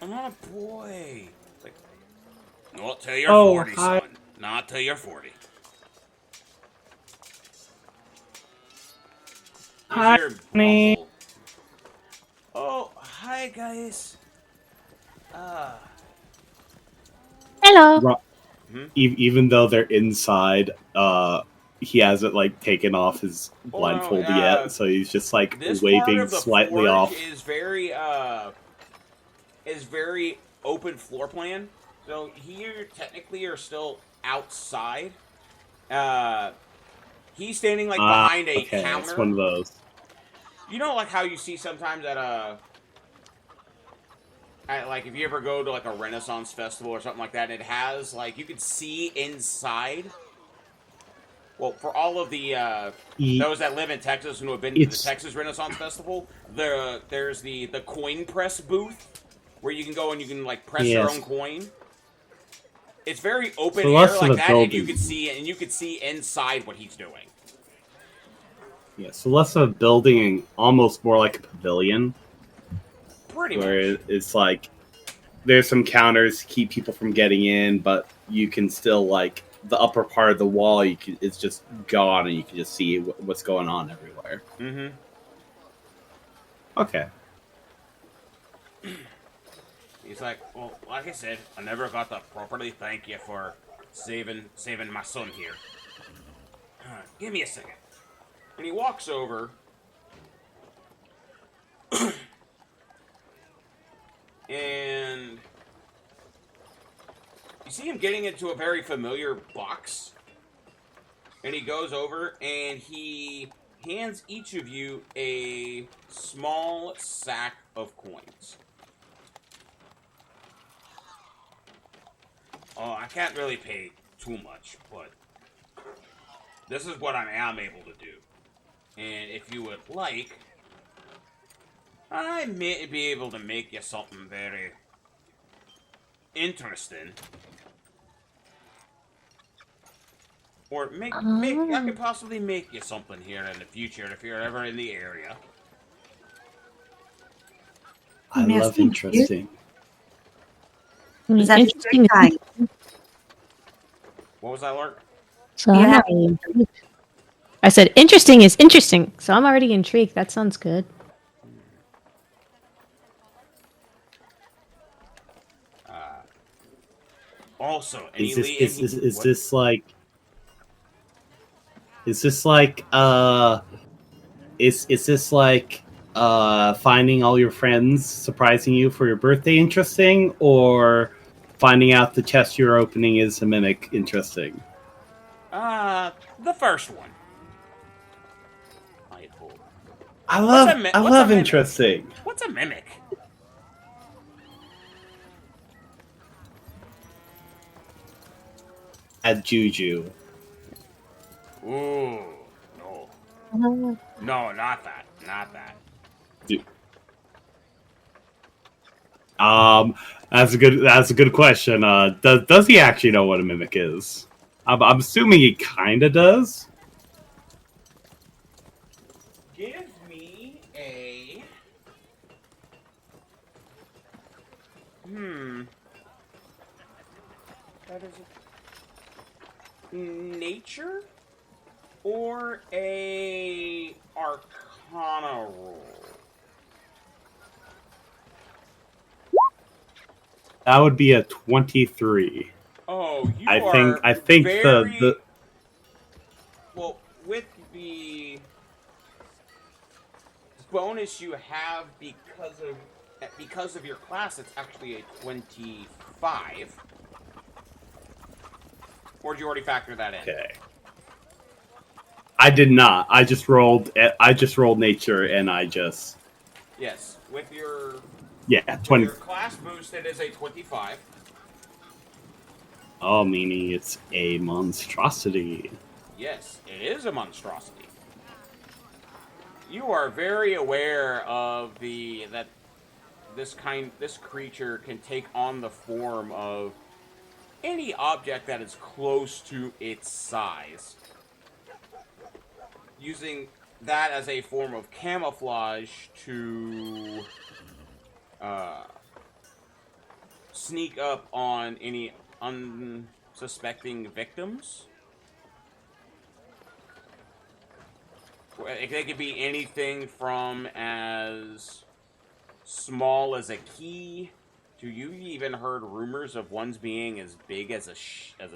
Oh boy. Like, not till you're 40, hi. son. Not till you're 40. Hi, honey. Oh, hi guys. Hello. Even though they're inside, he hasn't like taken off his blindfold yet, so he's just like this waving part of the slightly forge off. Is very open floor plan. So here technically are still outside. He's standing like behind a okay, counter. it's one of those. You know, like how you see sometimes at like if you ever go to like a Renaissance festival or something like that, it has like you can see inside. Well, for all of the those that live in Texas and who have been to the Texas Renaissance Festival, there's the coin press booth where you can go and you can like press your own coin. It's very open air like that, and you can see inside what he's doing. Yeah, so less of a building and almost more like a pavilion. Pretty where much. It's like there's some counters to keep people from getting in, but you can still like the upper part of the wall. It's just gone, and you can just see what's going on everywhere. Mm-hmm. Okay. He's like, well, like I said, I never got to properly thank you for saving my son here. Give me a second. And he walks over. And you see him getting into a very familiar box. And he goes over and he hands each of you a small sack of coins. I can't really pay too much, but this is what I am able to do. And if you would like, I may be able to make you something very interesting. Or I could possibly make you something here in the future if you're ever in the area. I love interesting. Is that interesting? What was that, Lark? So I'm already intrigued. I said interesting is interesting, so I'm already intrigued. That sounds good. Also, is this like is this like finding all your friends surprising you for your birthday interesting, or finding out the chest you're opening is a mimic interesting? The first one. I hope. I What's love a mimic? interesting. What's a mimic? At Juju. Ooh, no. No, not that. Not that. That's a good question. Does he actually know what a mimic is? I'm assuming he kinda does. Give me a... That is a... Nature? Or a... Arcana roll? That would be a 23. Oh, you I are think very... the Well, with the bonus you have because of your class, it's actually a 25. Or did you already factor that in? Okay. I did not. I just rolled nature and I just Yes, with your 20. your class boost, it is a 25. Oh, meaning it's a monstrosity. Yes, it is a monstrosity. You are very aware of that this creature can take on the form of any object that is close to its size, using that as a form of camouflage to sneak up on any unsuspecting victims. They could be anything from as small as a key to you even heard rumors of ones being as big as a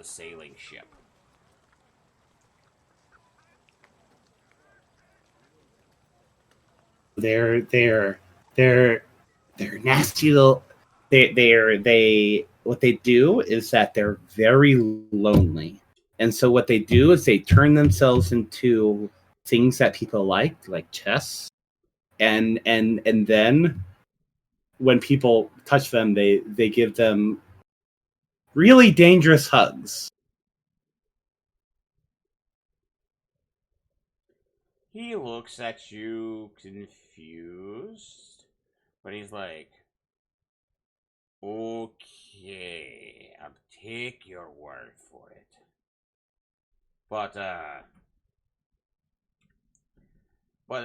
sailing ship. They're nasty little. They what they do is that they're very lonely, and so what they do is they turn themselves into things that people like chess, and then when people touch them, they give them really dangerous hugs. He looks at you confused, but he's like, okay, I'll take your word for it. But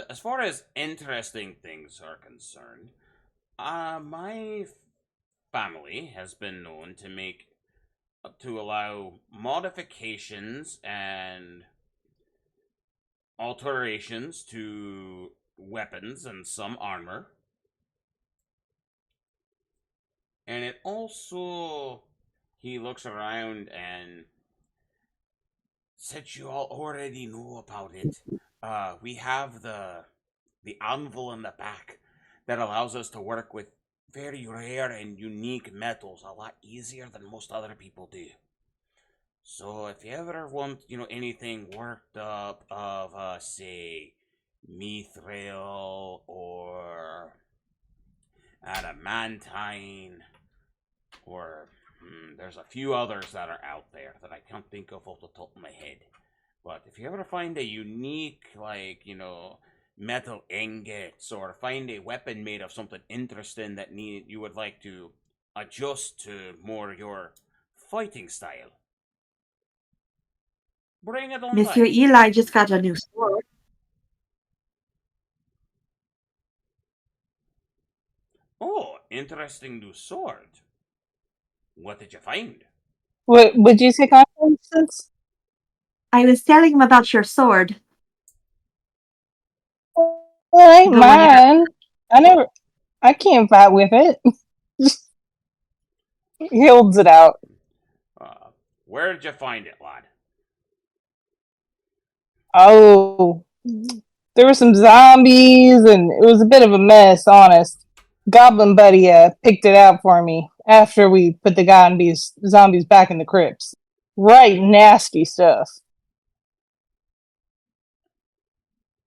as far as interesting things are concerned, my family has been known to allow modifications and alterations to weapons and some armor. And it also, he looks around and since you all already know about it, we have the anvil in the back that allows us to work with very rare and unique metals a lot easier than most other people do. So if you ever want, anything worked up of, say, mithril or adamantine, or there's a few others that are out there that I can't think of off the top of my head. But if you ever find a unique, metal ingots, or find a weapon made of something interesting that you would like to adjust to more your fighting style, bring it on Monsieur by. Eli just got a new sword. Oh, interesting new sword. What did you find? What would you say, Constance? I was telling him about your sword. Well, ain't The one you're- mine. I can't fight with it. He holds it out. Where did you find it, lad? Oh, There were some zombies, and it was a bit of a mess, honest. Goblin Buddy picked it out for me after we put the zombies back in the crypts. Right nasty stuff.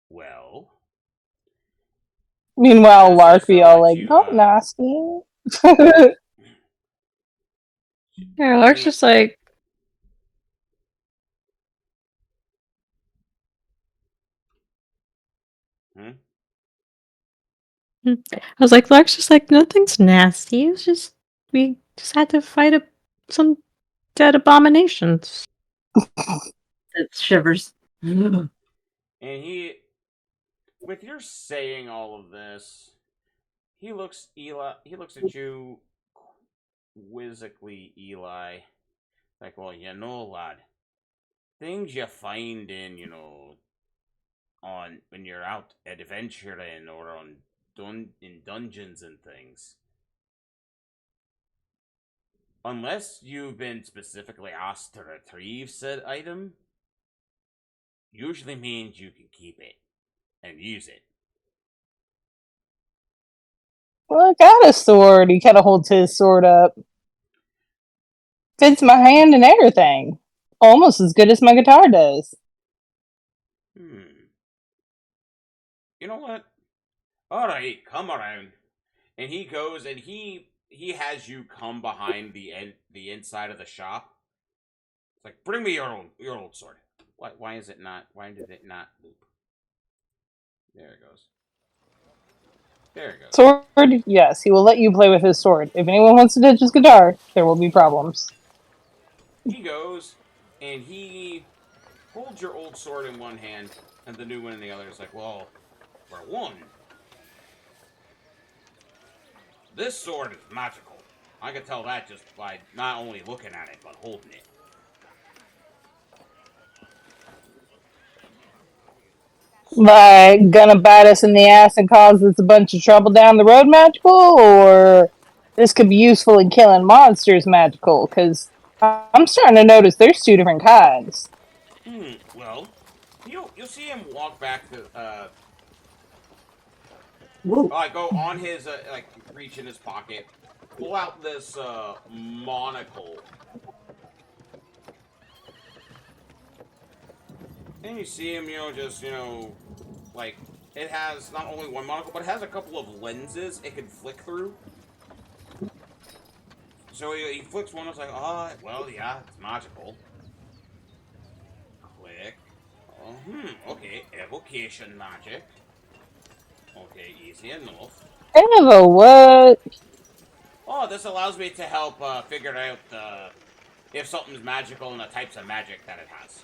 Well, Meanwhile, as if to Larky all let like, you, not nasty. Yeah, Lark's just like, I was like, Lark's just like, nothing's nasty. It was just, we just had to fight some dead abominations. It shivers. and he, with your saying all of this, he looks at you quizzically, Eli. Like, well, lad, things you find in, on when you're out adventuring or in dungeons and things. Unless you've been specifically asked to retrieve said item, usually means you can keep it and use it. Well, I got a sword. He kind of holds his sword up. Fits my hand and everything. Almost as good as my guitar does. You know what? Alright, come around. And he goes and he has you come behind the inside of the shop. It's like, bring me your old sword. Why did it not loop? There it goes. There it goes. Sword? Yes, he will let you play with his sword. If anyone wants to touch his guitar, there will be problems. He goes and he holds your old sword in one hand and the new one in the other. It's like, well, for one, this sword is magical. I can tell that just by not only looking at it, but holding it. Like, gonna bite us in the ass and cause us a bunch of trouble down the road magical? Or this could be useful in killing monsters magical? Because I'm starting to notice there's two different kinds. Well, you'll see him walk back to, Whoa. go on his, reach in his pocket, pull out this, monocle. And you see him, like, it has not only one monocle, but it has a couple of lenses it can flick through. So he flicks one, it's like, oh, well, yeah, it's magical. Click. Oh, okay, evocation magic. Okay, easy enough. Evo, what? Oh, this allows me to help figure out if something's magical and the types of magic that it has.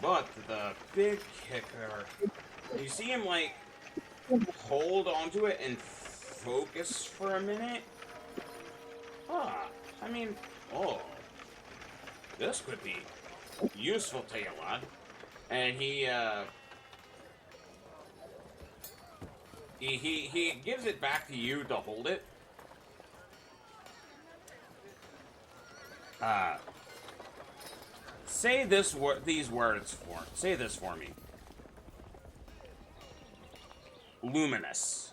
But the big kicker, you see him like hold onto it and focus for a minute. I mean, this could be useful to you, lad. And he gives it back to you to hold it. Say this these words say this for me. Luminous.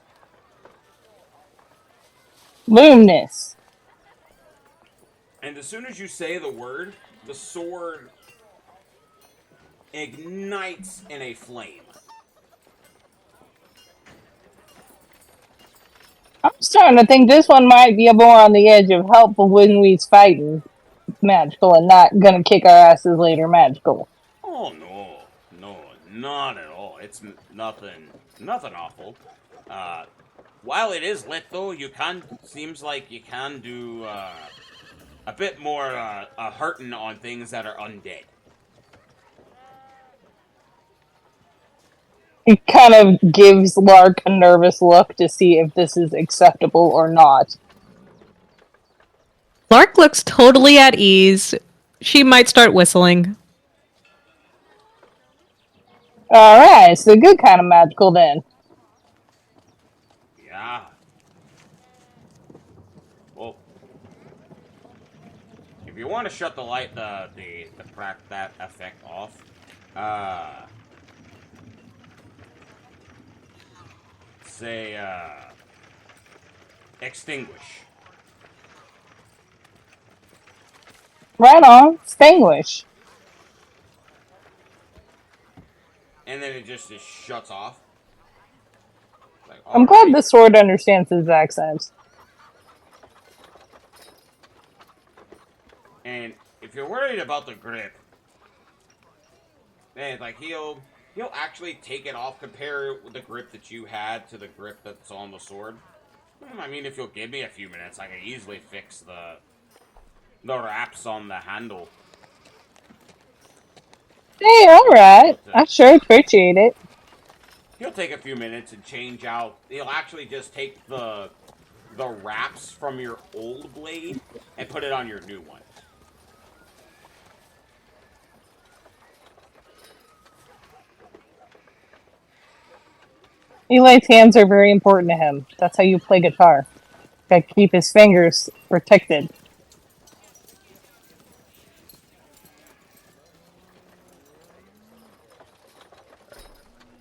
Luminous. And as soon as you say the word, the sword ignites in a flame. I'm starting to think this one might be more on the edge of helpful when we's fighting magical and not gonna kick our asses later magical. Oh, no, not at all. It's nothing awful. While it is lit, though, seems like you can do a bit more hurting on things that are undead. He kind of gives Lark a nervous look to see if this is acceptable or not. Lark looks totally at ease. She might start whistling. Alright, it's the good kind of magical then. Yeah. Well, if you want to shut the light, that effect off, say, extinguish. Right on. Extinguish. And then it just shuts off. Like, I'm glad the sword understands his accent. And if you're worried about the grip, man, like he'll actually take it off, compare the grip that you had to the grip that's on the sword. I mean, if you'll give me a few minutes, I can easily fix the wraps on the handle. Hey, alright. I sure appreciate it. He'll take a few minutes and change out. He'll actually just take the wraps from your old blade and put it on your new one. Eli's hands are very important to him. That's how you play guitar. Gotta keep his fingers protected.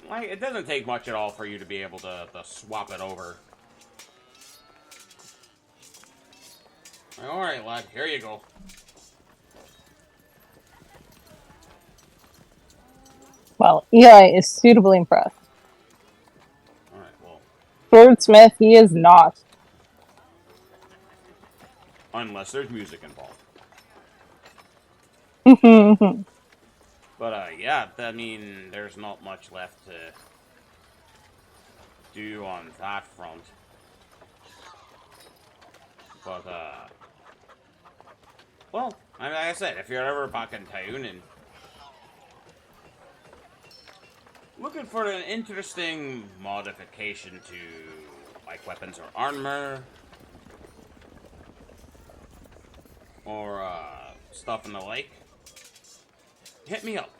Like, it doesn't take much at all for you to be able to swap it over. Alright, lad, here you go. Well, Eli is suitably impressed. Alright, well. Swordsmith, he is not. Unless there's music involved. But, yeah, I mean, there's not much left to do on that front. But, well, like I said, if you're ever back in town and looking for an interesting modification to, like, weapons or armor, or, stuff in the like, hit me up.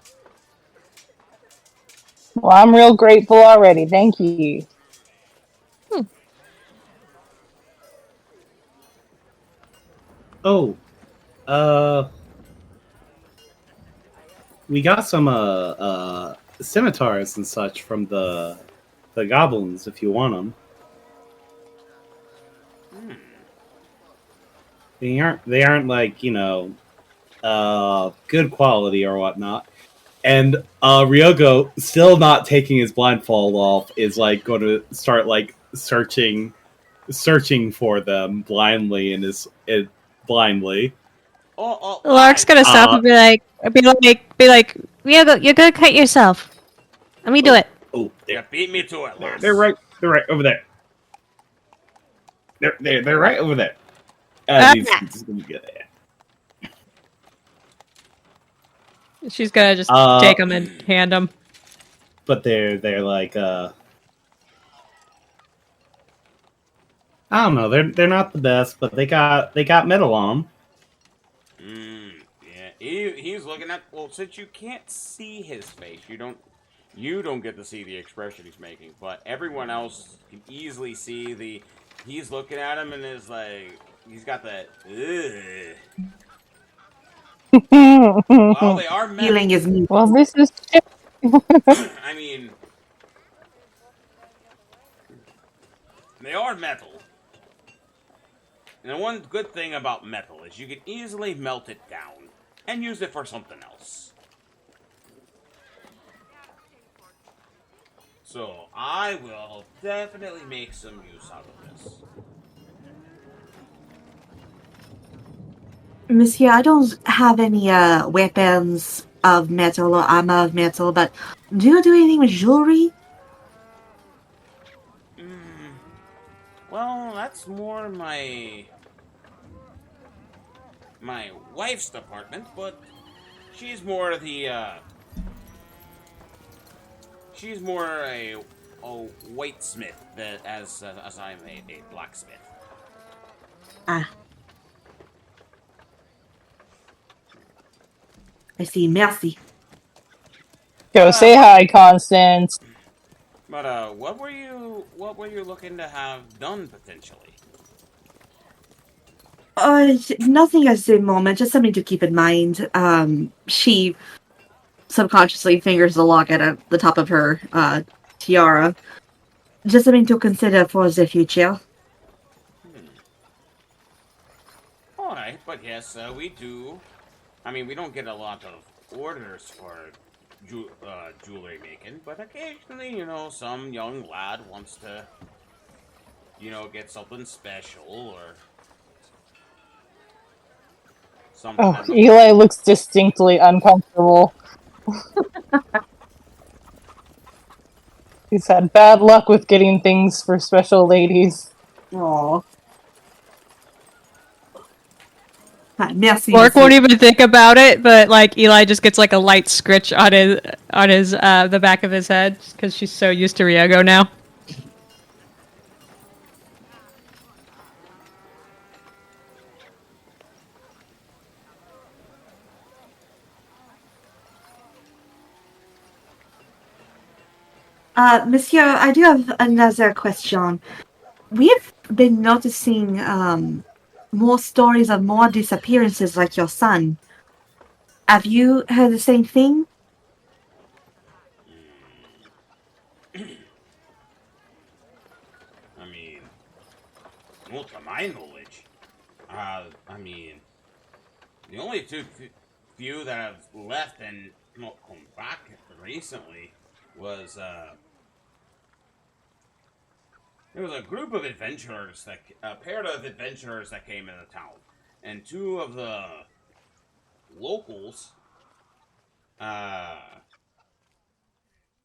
Well, I'm real grateful already. Thank you. Oh, we got some scimitars and such from the goblins if you want them. They aren't like, you know, good quality or whatnot. And Ryogo, still not taking his blindfold off, is like going to start like searching for them blindly blindly. Lark's gonna stop and be like, Ryogo, you're gonna cut yourself. Let me do it. Oh, Yeah, beat me to it, lass. they're right over there. They're right over there. He's gonna get it. She's gonna just take them and hand them. But they're like I don't know. They're not the best, but they got metal on them. Yeah, he's looking at. Well, since you can't see his face, you don't get to see the expression he's making. But everyone else can easily see he's looking at him and is like, he's got that. Ugh. Well, they are metal. Feeling is me. Well, this is. I mean, they are metal. And the one good thing about metal is you can easily melt it down and use it for something else. So, I will definitely make some use out of this. Monsieur, I don't have any weapons of metal or armor of metal, but do you do anything with jewelry? Well, that's more my wife's department, but she's more she's more a whitesmith as I'm a blacksmith. Ah. I see. Merci. Go say hi, Constance. But what were you looking to have done potentially? Nothing at the moment. Just something to keep in mind. She subconsciously fingers the locket at the top of her tiara. just something to consider for the future. Alright, but yes, we do. I mean, we don't get a lot of orders for jewelry making, but occasionally, some young lad wants to, get something special or something. Oh, Eli looks distinctly uncomfortable. He's had bad luck with getting things for special ladies. Aww. Merci. Orc won't even think about it, but like Eli just gets like a light scritch on his the back of his head because she's so used to Ryogo now. Monsieur, I do have another question. We've been noticing more stories of more disappearances like your son. Have you heard the same thing? I mean, not to my knowledge. I mean, the only few that have left and not come back recently was there was a group of adventurers a pair of adventurers that came into town, and two of the locals,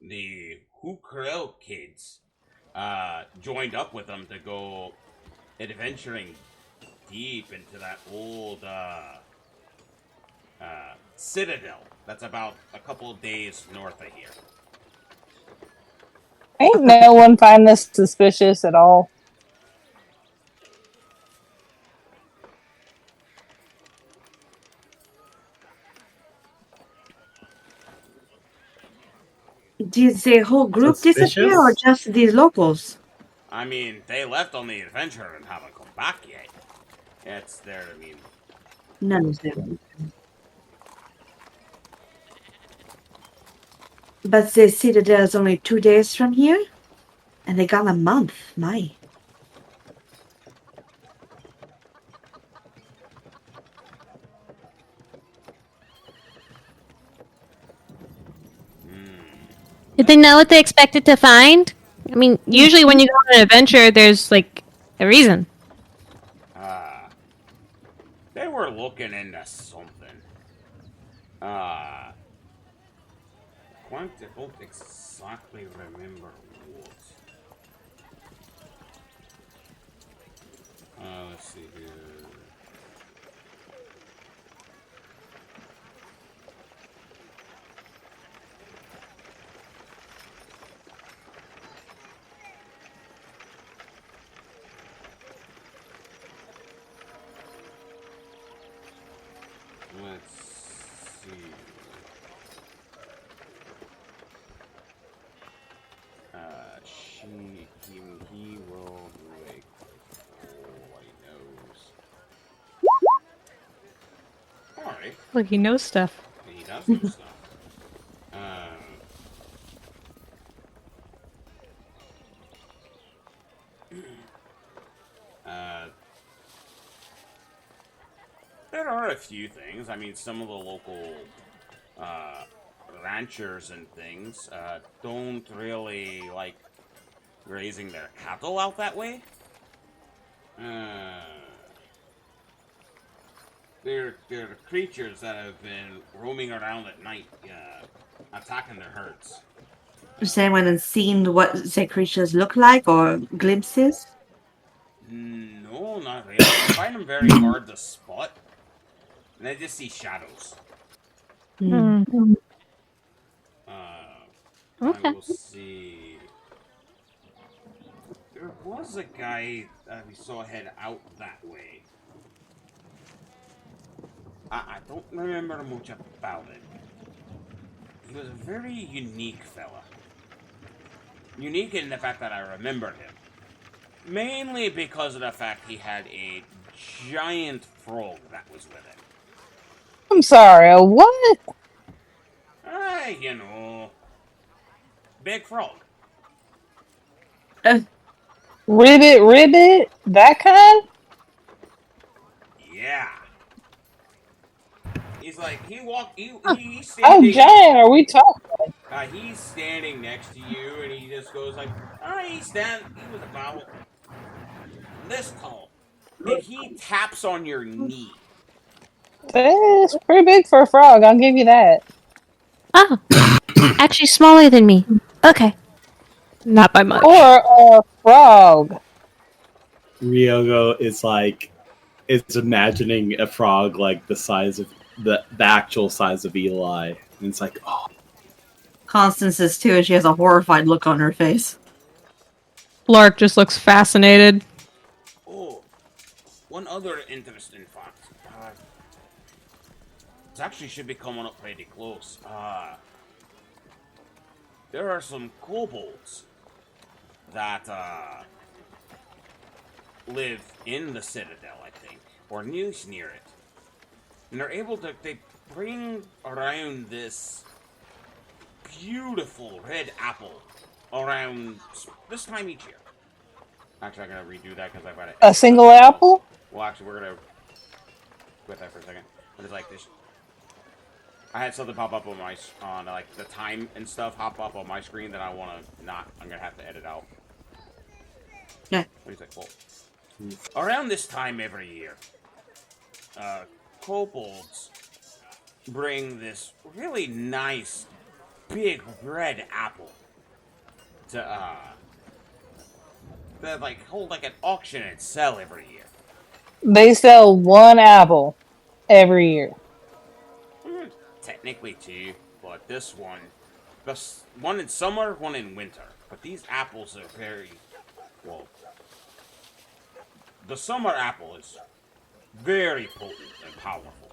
the Hukrel kids, joined up with them to go adventuring deep into that old citadel that's about a couple of days north of here. Ain't no one find this suspicious at all. Did the whole group disappear or just these locals? I mean, they left on the adventure and haven't come back yet. It's there, I mean. None of them. But the citadel is only 2 days from here? And they got a month, my. Did they know what they expected to find? I mean, usually when you go on an adventure, there's like a reason. They were looking into something. I don't exactly remember what. Let's see here. Let's see. He will break all he knows. Alright. Look, he knows stuff. He does know stuff. There are a few things. I mean, some of the local ranchers and things don't really like grazing their cattle out that way. They're creatures that have been roaming around at night, attacking their herds. Has anyone seen what the creatures look like or glimpses? No, not really. I find them very hard to spot. And I just see shadows. Okay. I will see. There was a guy that we saw head out that way. I don't remember much about it. He was a very unique fella. Unique in the fact that I remember him. Mainly because of the fact he had a giant frog that was with him. I'm sorry, a what? You know. Big frog. Ribbit, that kind? Yeah. He's like, he's How standing. giant are we talking? He's standing next to you, and he just goes like, he was about this tall. And he taps on your knee. It's pretty big for a frog, I'll give you that. Oh, actually smaller than me. Okay. Not by much. Or a frog. Ryogo is imagining a frog like the size of the actual size of Eli, and it's like, oh. Constance is too, and she has a horrified look on her face. Lark just looks fascinated. Oh, one other interesting fact. It actually should be coming up pretty close. There are some kobolds that live in the Citadel, I think, or near it, and they bring around this beautiful red apple around this time each year. Actually, I'm gonna redo that because I've got it. A single apple? Well, actually, we're gonna quit that for a second. But it's like this. I had something pop up on like the time and stuff pop up on my screen that I want to not. I'm gonna have to edit out. Yeah. What do you think? Well, around this time every year, kobolds bring this really nice, big red apple to that like hold like an auction and sell every year. They sell one apple every year. Technically two, but this one in summer, one in winter. But these apples are very well. The summer apple is very potent and powerful.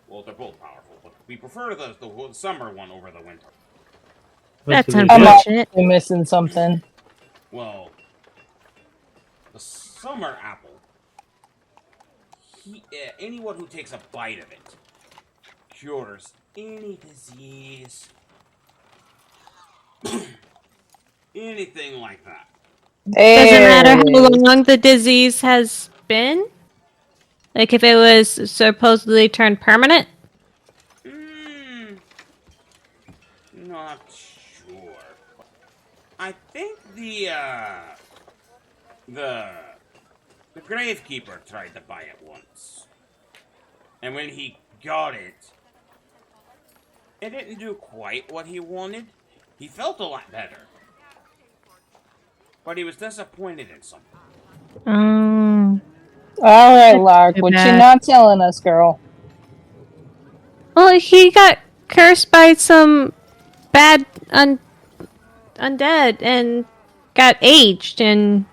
Well, they're both powerful, but we prefer the summer one over the winter. That's really I'm good. unfortunate. missing something. Well, the summer apple, anyone who takes a bite of it cures any disease, anything like that. Doesn't matter how There it is. long the disease has been? Like if it was supposedly turned permanent? Not sure. I think the gravekeeper tried to buy it once. And when he got it, it didn't do quite what he wanted. He felt a lot better. But he was disappointed in something. Alright, Lark, too what you bad. not telling us, girl? Well, he got cursed by some bad undead and got aged, and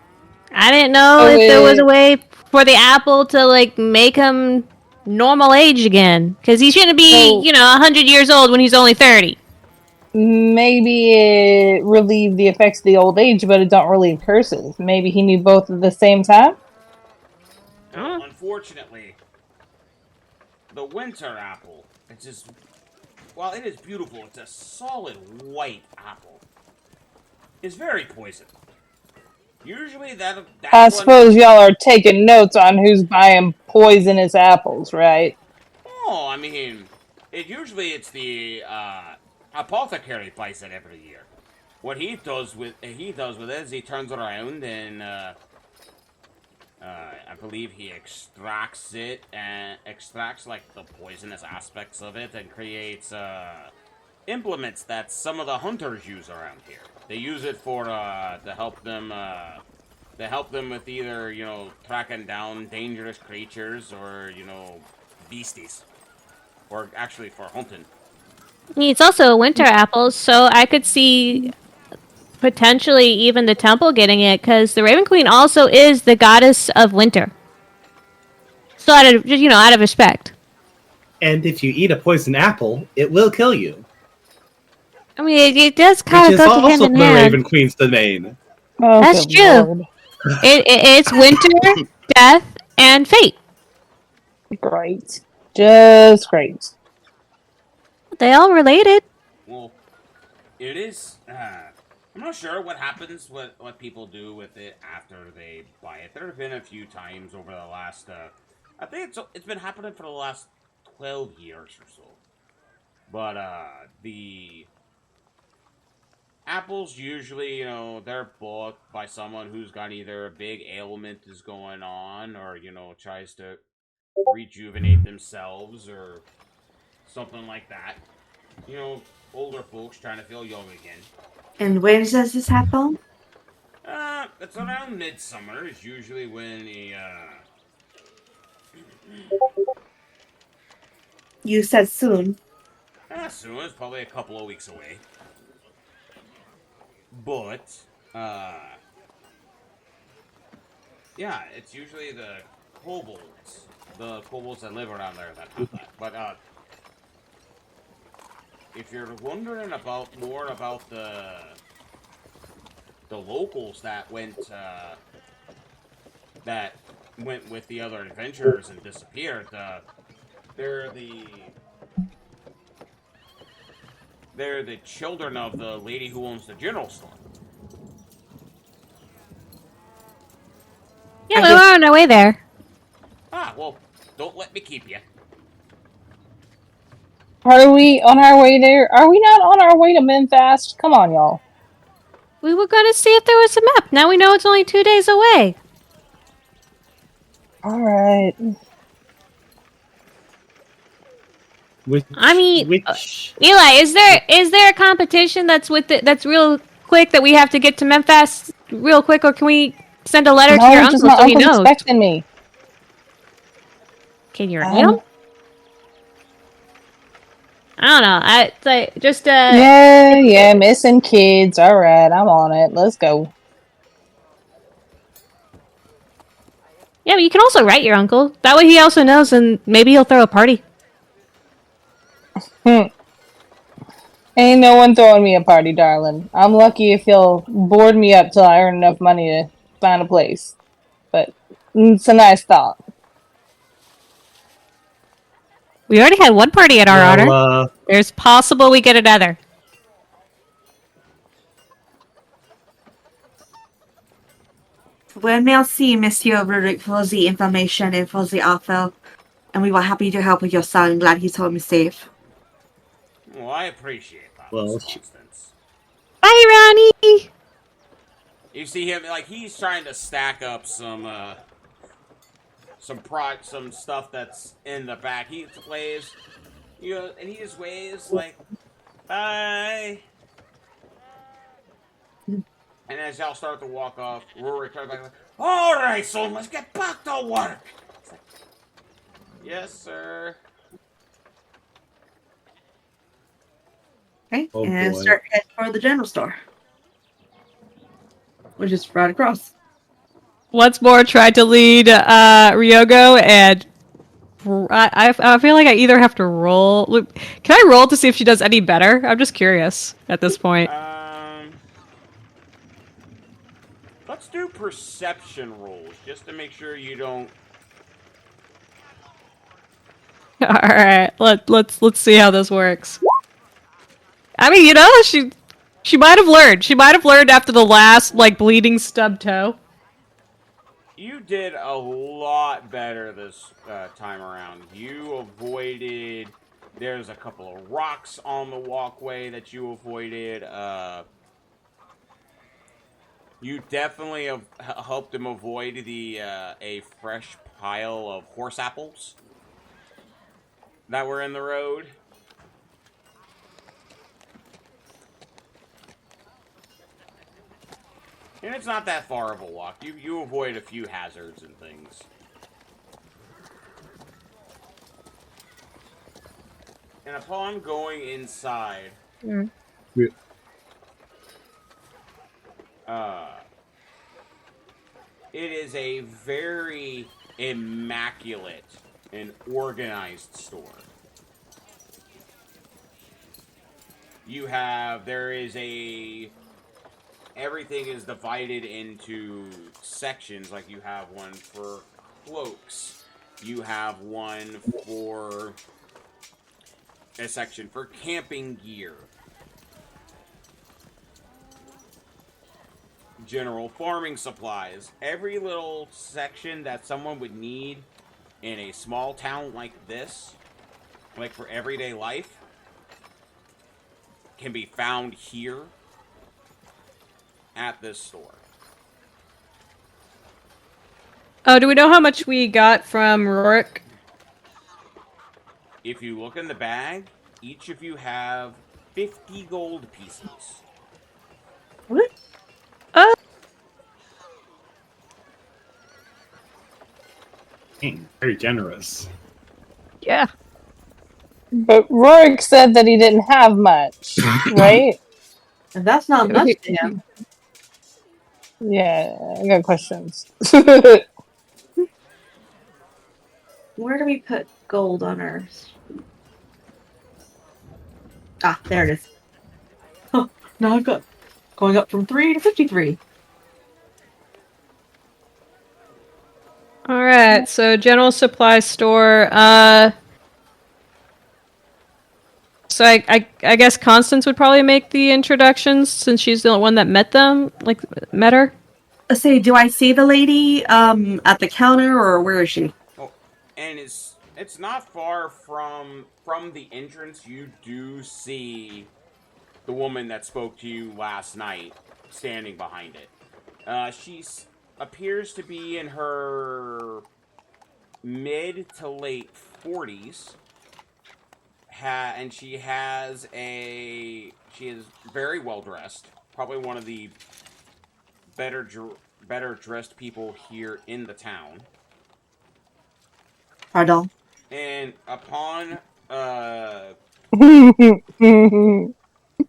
I didn't know if there was a way for the apple to like make him normal age again, because he shouldn't be, 100 years old when he's only 30. Maybe it relieved the effects of the old age, but it don't relieve curses. Maybe he knew both at the same time? Well, unfortunately, the winter apple, it's just, while it is beautiful, it's a solid white apple. It's very poisonous. Usually that I suppose y'all are taking notes on who's buying poisonous apples, right? Oh, I mean, it's the apothecary buys it every year. What he does with it is he turns it around and I believe he extracts it and extracts like the poisonous aspects of it and creates implements that some of the hunters use around here. They use it for to help them with either tracking down dangerous creatures or beasties, or actually for hunting. It's also a winter apple, so I could see potentially even the temple getting it, because the Raven Queen also is the goddess of winter. So out of respect. And if you eat a poison apple, it will kill you. I mean, it does Which kind is of go hand also in the hand. Raven Queen's domain. Oh, That's good true. Lord. It's winter, death, and fate. Great. Just great. They all related. Well, it is I'm not sure what happens, what people do with it after they buy it. There have been a few times over the last, I think it's been happening for the last 12 years or so. But, the apples usually, they're bought by someone who's got either a big ailment is going on or, tries to rejuvenate themselves or something like that. Older folks trying to feel young again. And when does this happen? It's around midsummer is usually when You said soon. soon, it's probably a couple of weeks away. But, yeah, it's usually the kobolds that live around there that have that. But, if you're wondering more about the locals that went with the other adventurers and disappeared, they're the children of the lady who owns the general store. Yeah, we were on our way there. Well, don't let me keep you. Are we on our way there? Are we not on our way to Memphis? Come on, y'all. We were going to see if there was a map. Now we know it's only 2 days away. All right. Eli, is there a competition that's real quick that we have to get to Memphis real quick, or can we send a letter to your uncle so he knows? Expecting me. Can you write him? I don't know. Yeah, missing kids. All right, I'm on it. Let's go. Yeah, but you can also write your uncle. That way he also knows, and maybe he'll throw a party. Ain't no one throwing me a party, darling. I'm lucky if you'll board me up till I earn enough money to find a place. But it's a nice thought. We already had one party at our honor. There's possible we get another. Well, merci, Monsieur Rurik, for the information and for the offer. And we were happy to help with your son. Glad he's home safe. Well, I appreciate that, Miss Constance. Bye, Ronnie! You see him, he's trying to stack up some stuff that's in the back. He plays, and he just waves bye. And as y'all start to walk off, Rory comes back all right, son, let's get back to work. Yes, sir. Okay, and start heading for the general store, which is right across. Once more, tried to lead Ryogo, and I feel like I either have to roll. Can I roll to see if she does any better? I'm just curious at this point. Let's do perception rolls just to make sure you don't. All right, let's see how this works. I mean, she might have learned. She might have learned after the last bleeding stub toe. You did a lot better this time around. You avoided. There's a couple of rocks on the walkway that you avoided. You definitely have helped him avoid a fresh pile of horse apples that were in the road. And it's not that far of a walk. You avoid a few hazards and things. And upon going inside, it is a very immaculate and organized store. Everything is divided into sections. Like you have one for cloaks. You have one for a section for camping gear. general farming supplies. Every little section that someone would need in a small town like this, like for everyday life, can be found here at this store. Oh, do we know how much we got from Rourke? If you look in the bag, each of you have 50 gold pieces. What? Dang, very generous. Yeah. But Rourke said that he didn't have much, right? And that's not much to him. Yeah, I got questions. Where do we put gold on our... Ah, there it is. Oh, now I've got going up from 3 to 53. All right. So general supply store. So I guess Constance would probably make the introductions since she's the one that met them, like met her. Say, do I see the lady at the counter, or where is she? Oh, and it's not far from the entrance. You do see the woman that spoke to you last night standing behind it. She appears to be in her mid to late 40s. And she is very well dressed. Probably one of the better dressed people here in the town. Pardon? And upon what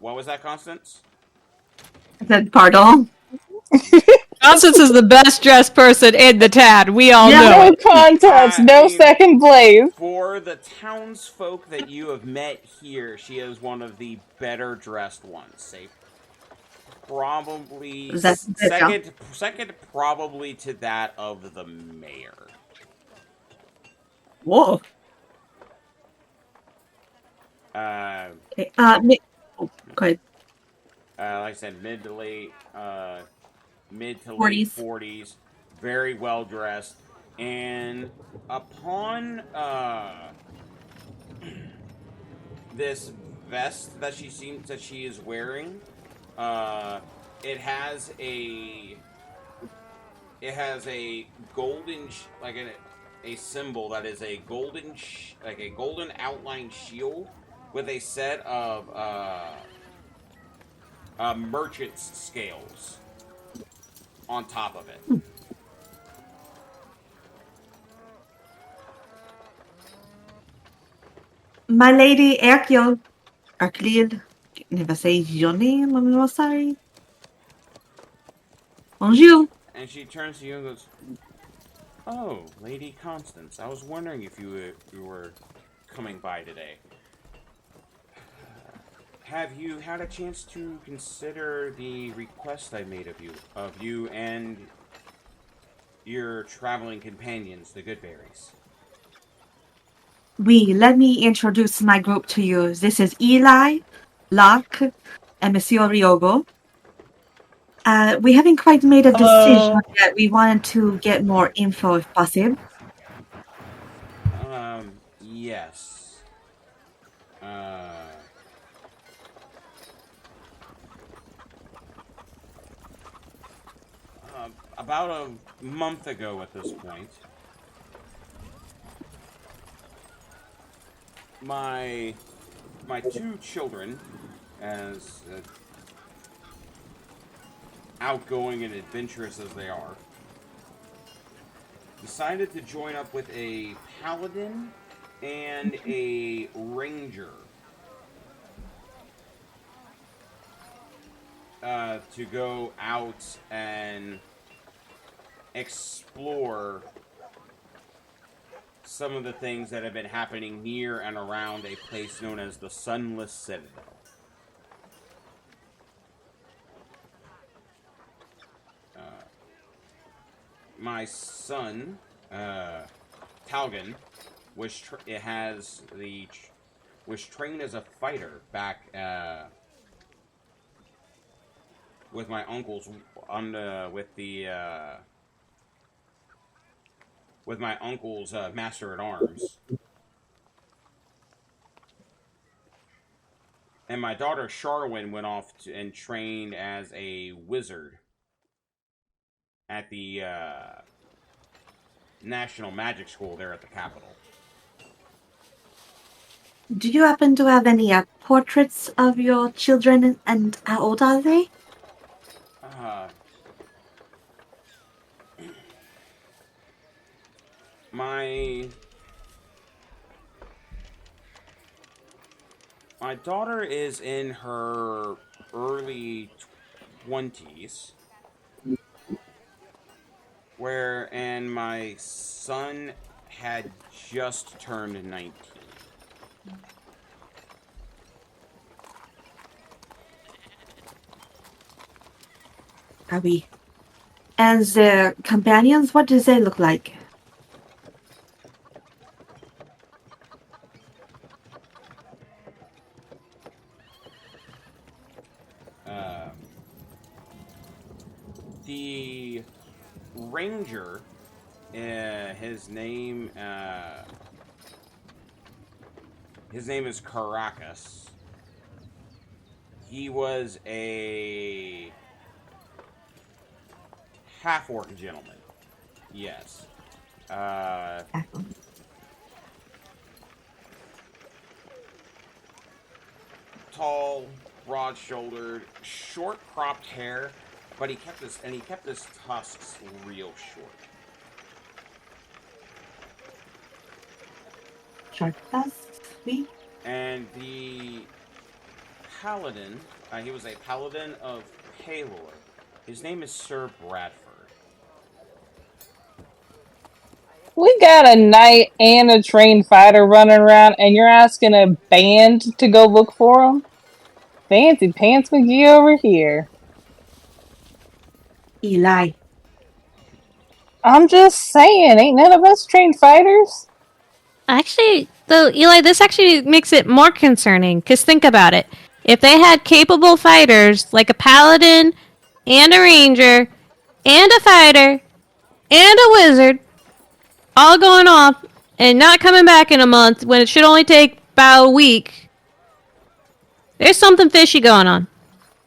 was that, Constance? I said pardon. Constance is the best dressed person in the town. We all know. No it. contest, no second place. For the townsfolk that you have met here, she is one of the better dressed ones. Say, probably second, probably to that of the mayor. Whoa. Okay. Go ahead. Like I said, mid to late 40s, very well dressed, and upon this vest that she is wearing, it has a golden a symbol that is a golden outline shield with a set of merchant's scales on top of it. My lady Erkiel. Never say your name, I'm so sorry. Bonjour. And she turns to you and goes, "Oh, Lady Constance, I was wondering if you were coming by today. Have you had a chance to consider the request I made of you and your traveling companions, the Goodberries?" Oui, let me introduce my group to you. This is Eli, Lark, and Monsieur Ryogo. We haven't quite made a decision yet. We wanted to get more info if possible. Yes. About a month ago at this point, my two children, as outgoing and adventurous as they are, decided to join up with a paladin and a ranger to go out and explore some of the things that have been happening near and around a place known as the Sunless Citadel. My son, Talgan, was trained as a fighter back with my uncle's with my uncle's master at arms. And my daughter Charlene went off and trained as a wizard at the National Magic School there at the capital. Do you happen to have any portraits of your children, and how old are they? My daughter is in her early 20s, and my son had just turned 19. Are we? And their companions, what do they look like? The ranger, his name is Caracas. He was a half-orc gentleman. Yes. Tall, broad-shouldered, short cropped hair, but he kept his tusks real short. Short tusks, sweet. And the paladin, he was a paladin of Paylor. His name is Sir Bradford. We got a knight and a trained fighter running around, and you're asking a band to go look for them? Fancy Pants McGee over here. Eli. I'm just saying, ain't none of us trained fighters? Actually, though, Eli, this actually makes it more concerning, because think about it. If they had capable fighters, like a paladin, and a ranger, and a fighter, and a wizard, all going off, and not coming back in a month, when it should only take about a week, there's something fishy going on.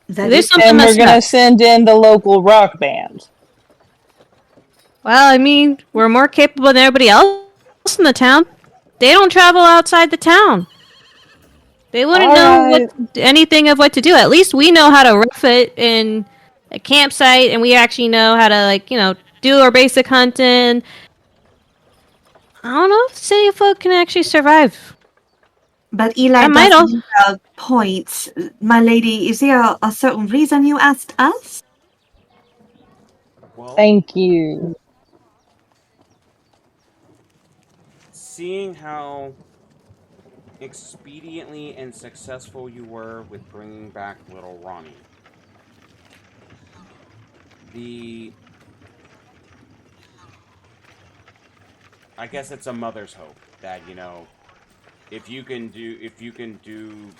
There's something and we're messed gonna up. send in the local rock band. Well, I mean, we're more capable than everybody else in the town. They don't travel outside the town. They wouldn't know anything of what to do. At least we know how to rough it in a campsite, and we actually know how to, do our basic hunting. I don't know if city folk can actually survive. But Eli does make a point. My lady, is there a certain reason you asked us? Well, thank you. Seeing how expediently and successful you were with bringing back little Ronnie, I guess it's a mother's hope that, if you can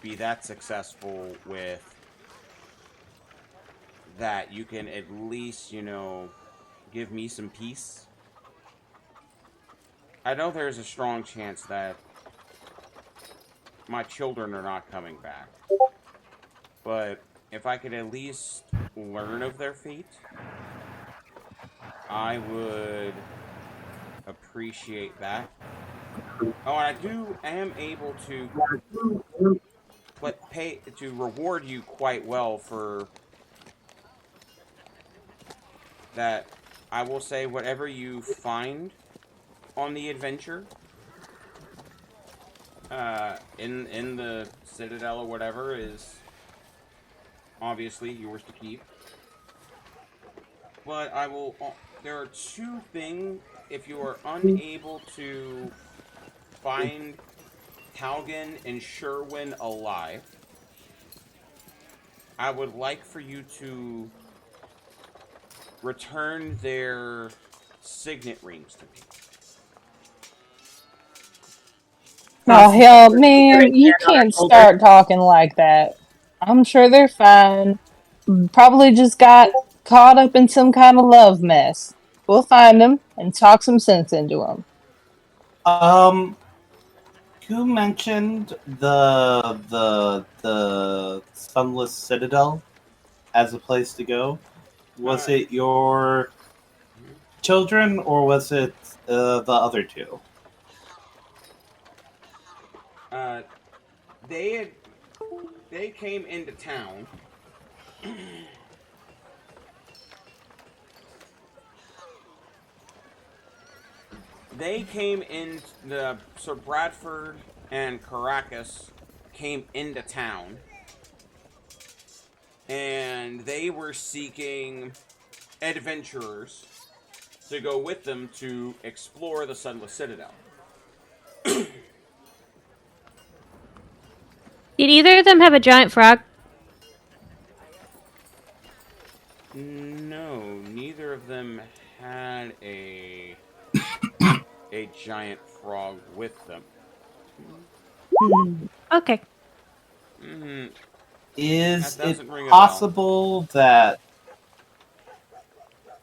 be that successful with that, you can at least, give me some peace. I know there's a strong chance that my children are not coming back, but if I could at least learn of their fate, I would appreciate that. Oh, and I am able to reward you quite well for that. I will say whatever you find on the adventure, in the Citadel or whatever, is obviously yours to keep. But there are two things. If you are unable to find Talgan and Sherwin alive, I would like for you to return their signet rings to me. Oh, hell, man, you can't start talking like that. I'm sure they're fine. Probably just got caught up in some kind of love mess. We'll find him and talk some sense into him. Who mentioned the Sunless Citadel as a place to go? Was it your children or was it the other two? They came into town. They came in. Sir Bradford and Caracas came into town, and they were seeking adventurers to go with them to explore the Sunless Citadel. Did either of them have a giant frog? No, neither of them had a giant frog with them. Okay. Mm-hmm. Is it possible that...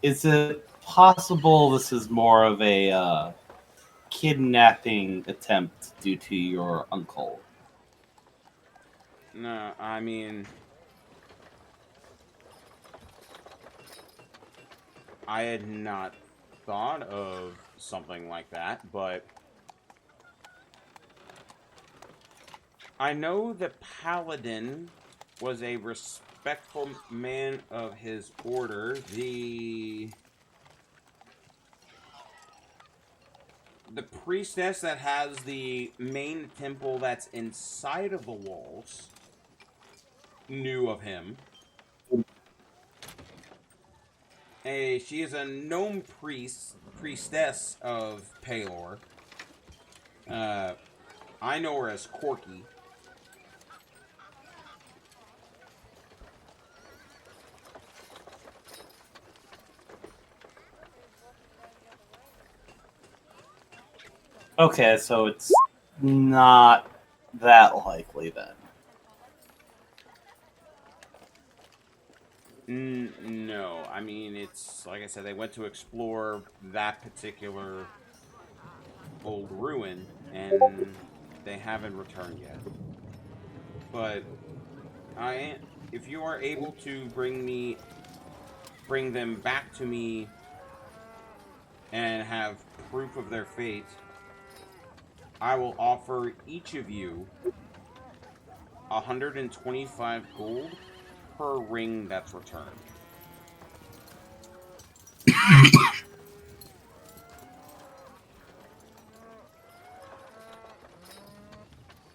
Is it possible this is more of a kidnapping attempt due to your uncle? No, I mean... I had not thought of something like that, but... I know the Paladin was a respectful man of his order. The priestess that has the main temple that's inside of the walls knew of him. She is a gnome priestess of Palor. I know her as Corky. Okay, so it's not that likely then. No, I mean, it's like I said, they went to explore that particular old ruin, and they haven't returned yet. But if you are able to bring them back to me and have proof of their fate, I will offer each of you 125 gold per ring that's returned.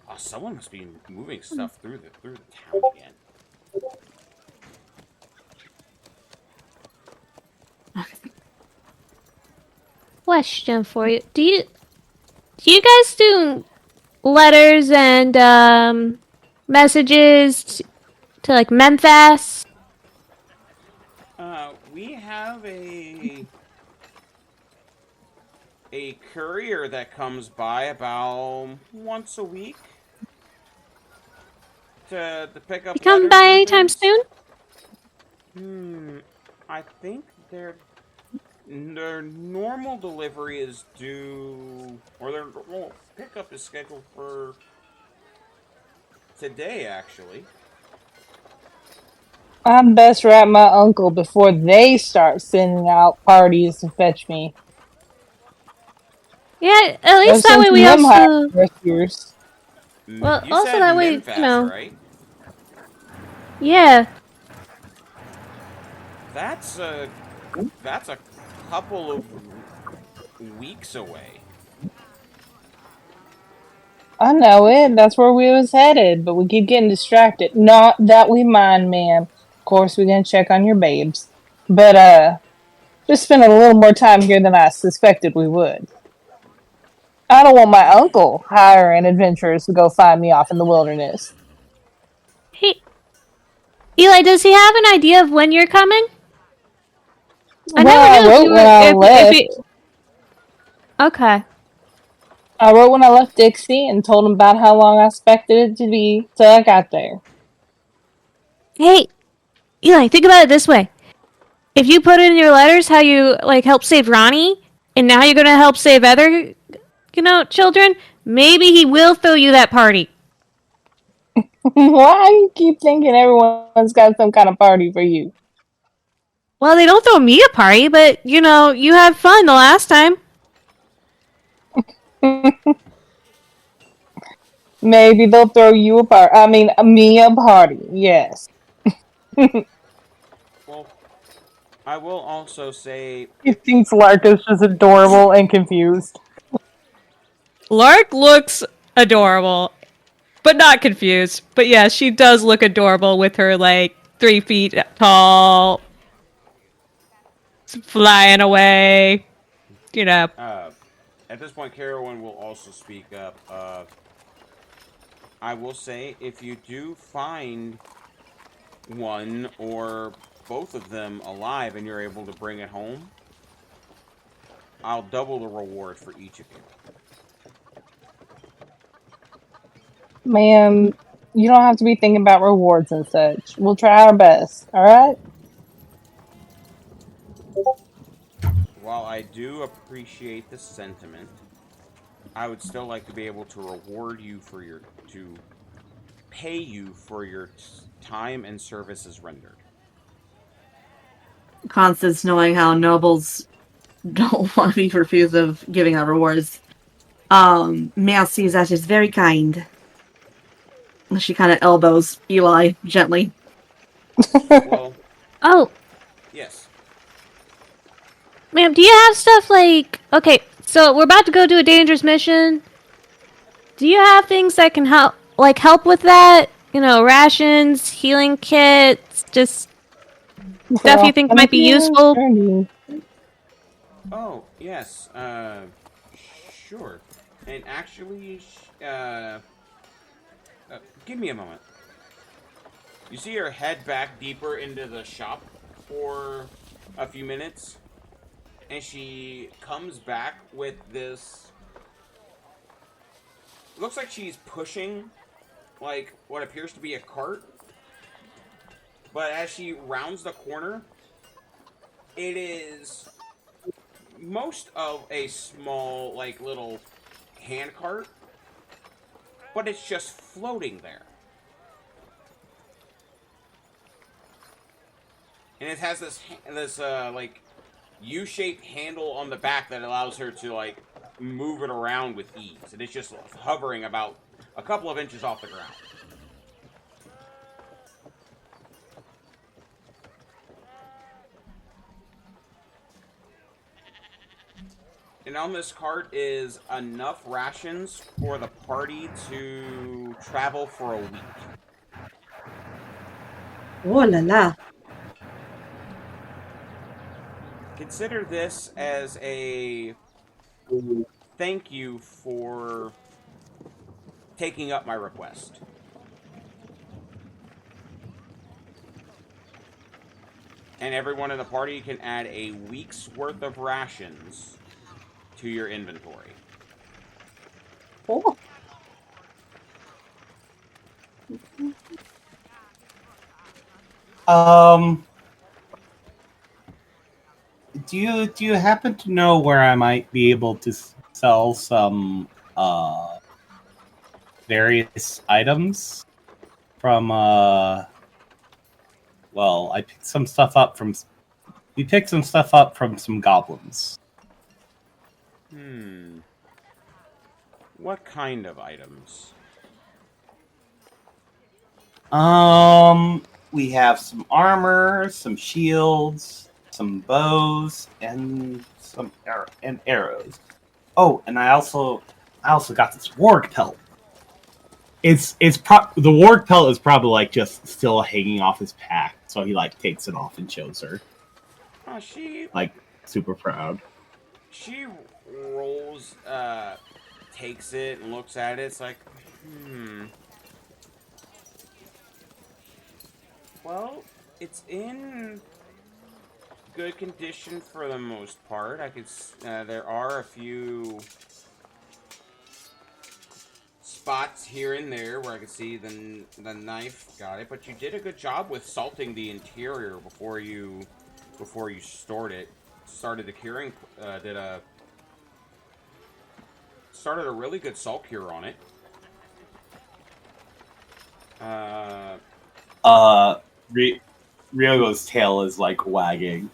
Oh, someone must be moving stuff through the town again. Question for you: Do you guys do letters and messages to like Memphis? We have a courier that comes by about once a week to pick up. You come by anytime soon? I think their normal delivery is due, or their pickup is scheduled for today, actually. I'd best wrap my uncle before they start sending out parties to fetch me. Yeah, at least that way we also... Well, You also said that way, Memphis, you know... right? Yeah. That's a couple of weeks away. I know it. That's where we was headed, but we keep getting distracted. Not that we mind, ma'am. Of course, we're gonna check on your babes. But, just spending a little more time here than I suspected we would. I don't want my uncle hiring adventurers to go find me off in the wilderness. Hey, Eli, does he have an idea of when you're coming? I wrote when I left. Okay. I wrote when I left Dixie and told him about how long I expected it to be till I got there. Hey, Eli, think about it this way. If you put in your letters how you, like, help save Ronnie, and now you're gonna help save other, children, maybe he will throw you that party. Why do you keep thinking everyone's got some kind of party for you? Well, they don't throw me a party, but, you had fun the last time. Maybe they'll throw you a party. I mean, me a party. Yes. Well, I will also say He thinks Lark is just adorable and confused. Lark looks adorable, but not confused. But yeah, she does look adorable with her, like, 3 feet tall, flying away. at this point, Carowin will also speak up. I will say, if you do find one or both of them alive and you're able to bring it home, I'll double the reward for each of you. Man, you don't have to be thinking about rewards and such. We'll try our best, alright? While I do appreciate the sentiment, I would still like to be able to reward you to pay you for your time and services rendered. Constance, knowing how nobles don't want to be refused of giving out rewards, merci, that is very kind. She kind of elbows Eli gently. Well, Oh, yes. ma'am, do you have stuff like... Okay, so we're about to go do a dangerous mission. Do you have things that can help with that? Rations, healing kits, just stuff you think might be useful? Oh, yes. Sure. And actually, give me a moment. You see her head back deeper into the shop for a few minutes, and she comes back with this. Looks like she's pushing, like, what appears to be a cart. But as she rounds the corner, it is most of a small, like, little hand cart, but it's just floating there. And it has this like U-shaped handle on the back that allows her to, like, move it around with ease, and it's just hovering about a couple of inches off the ground. And on this cart is enough rations for the party to travel for a week. Oh la la. Consider this as a thank you for taking up my request. And everyone in the party can add a week's worth of rations to your inventory. Oh. Do you happen to know where I might be able to sell some various items from well, I picked some stuff up from we picked some stuff up from some goblins. What kind of items? We have some armor, some shields, some bows, and some arrows. Oh, and I also got this warg pelt. The warg pelt is probably, like, just still hanging off his pack, so he, like, takes it off and shows her. Oh, she, like, super proud. She rolls, takes it and looks at it. It's like, Well, it's in good condition for the most part. there are a few spots here and there where I could see the knife got it, but you did a good job with salting the interior before you stored it. Started the curing, started a really good salt cure on it. Ryogo's tail is like wagging.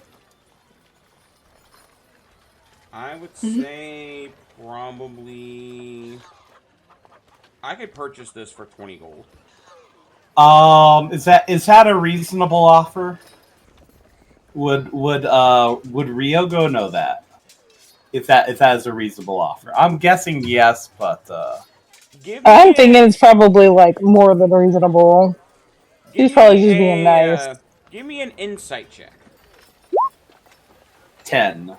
I would say probably I could purchase this for 20 gold. Is that a reasonable offer? Would Ryogo know that? If that is a reasonable offer. I'm guessing yes, but I'm thinking it's probably like more than reasonable. He's probably just being nice. Give me an insight check. 10.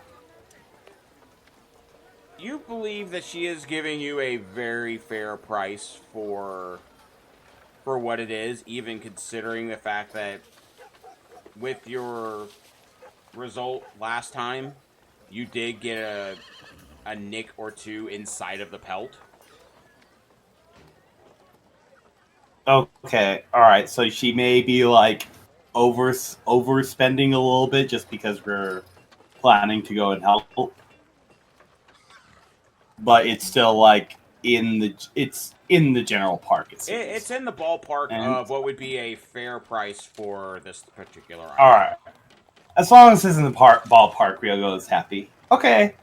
You believe that she is giving you a very fair price for what it is, even considering the fact that with your result last time, you did get a nick or two inside of the pelt. Okay, alright, so she may be like overspending a little bit just because we're planning to go and help. But it's still like in the general park. It's in the ballpark of what would be a fair price for this particular item. Alright. As long as it's in the ballpark, Ryogo is happy. Okay.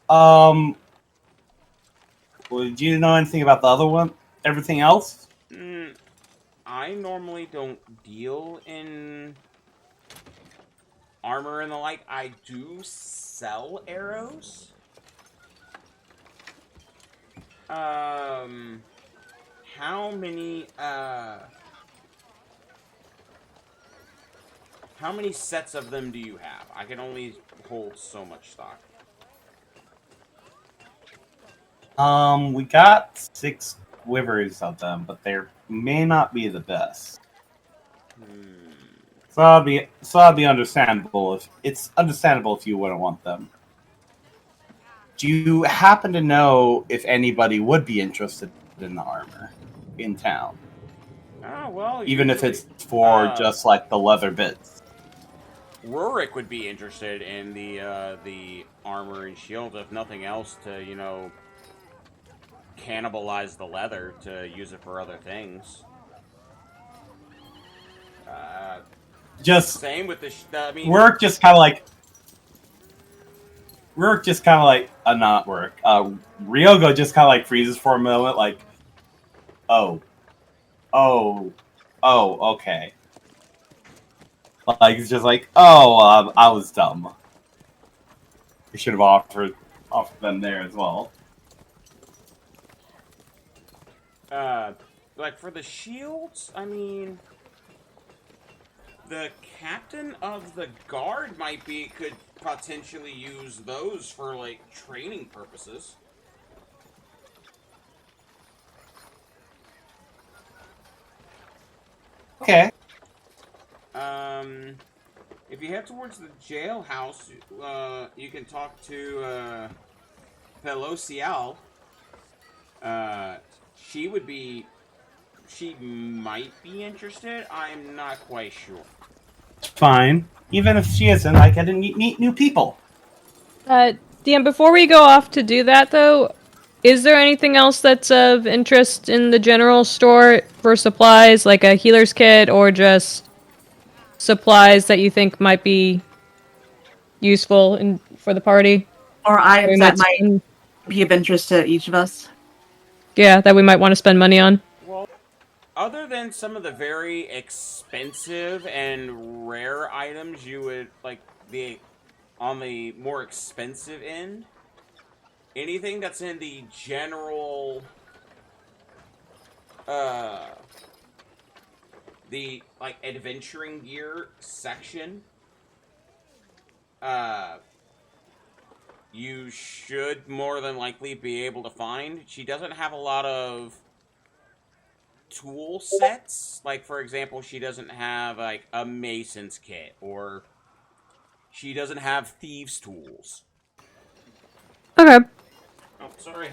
Well, do you know anything about the other one? Everything else? I normally don't deal in armor and the like. I do sell arrows. How many sets of them do you have? I can only hold so much stock. We got 6 quivers of them, but they may not be the best. So that'd be understandable if you wouldn't want them. Do you happen to know if anybody would be interested in the armor in town? Well, even if it's for just like the leather bits. Rurik would be interested in the armor and shield, if nothing else, to cannibalize the leather to use it for other things. Just same with the. Rurik just kind of like. Not Rurik. Ryogo just kind of like freezes for a moment, like, oh, okay. Like, it's just like, I was dumb. I should have offered them there as well. Like, for the shields, I mean, the captain of the guard could potentially use those for, like, training purposes. Okay. If you head towards the jailhouse, you can talk to, Pelosial. She might be interested. I'm not quite sure. Fine. Even if she isn't, I get to meet new people. DM, before we go off to do that, though, is there anything else that's of interest in the general store for supplies, like a healer's kit, or just supplies that you think might be useful for the party? Or items that might be of interest to each of us? Yeah, that we might want to spend money on. Well, other than some of the very expensive and rare items you would, like, be on the more expensive end, anything that's in the general, the, like, adventuring gear section, you should more than likely be able to find. She doesn't have a lot of tool sets. Like, for example, she doesn't have, like, a mason's kit, or she doesn't have thieves' tools. Okay. Oh, sorry.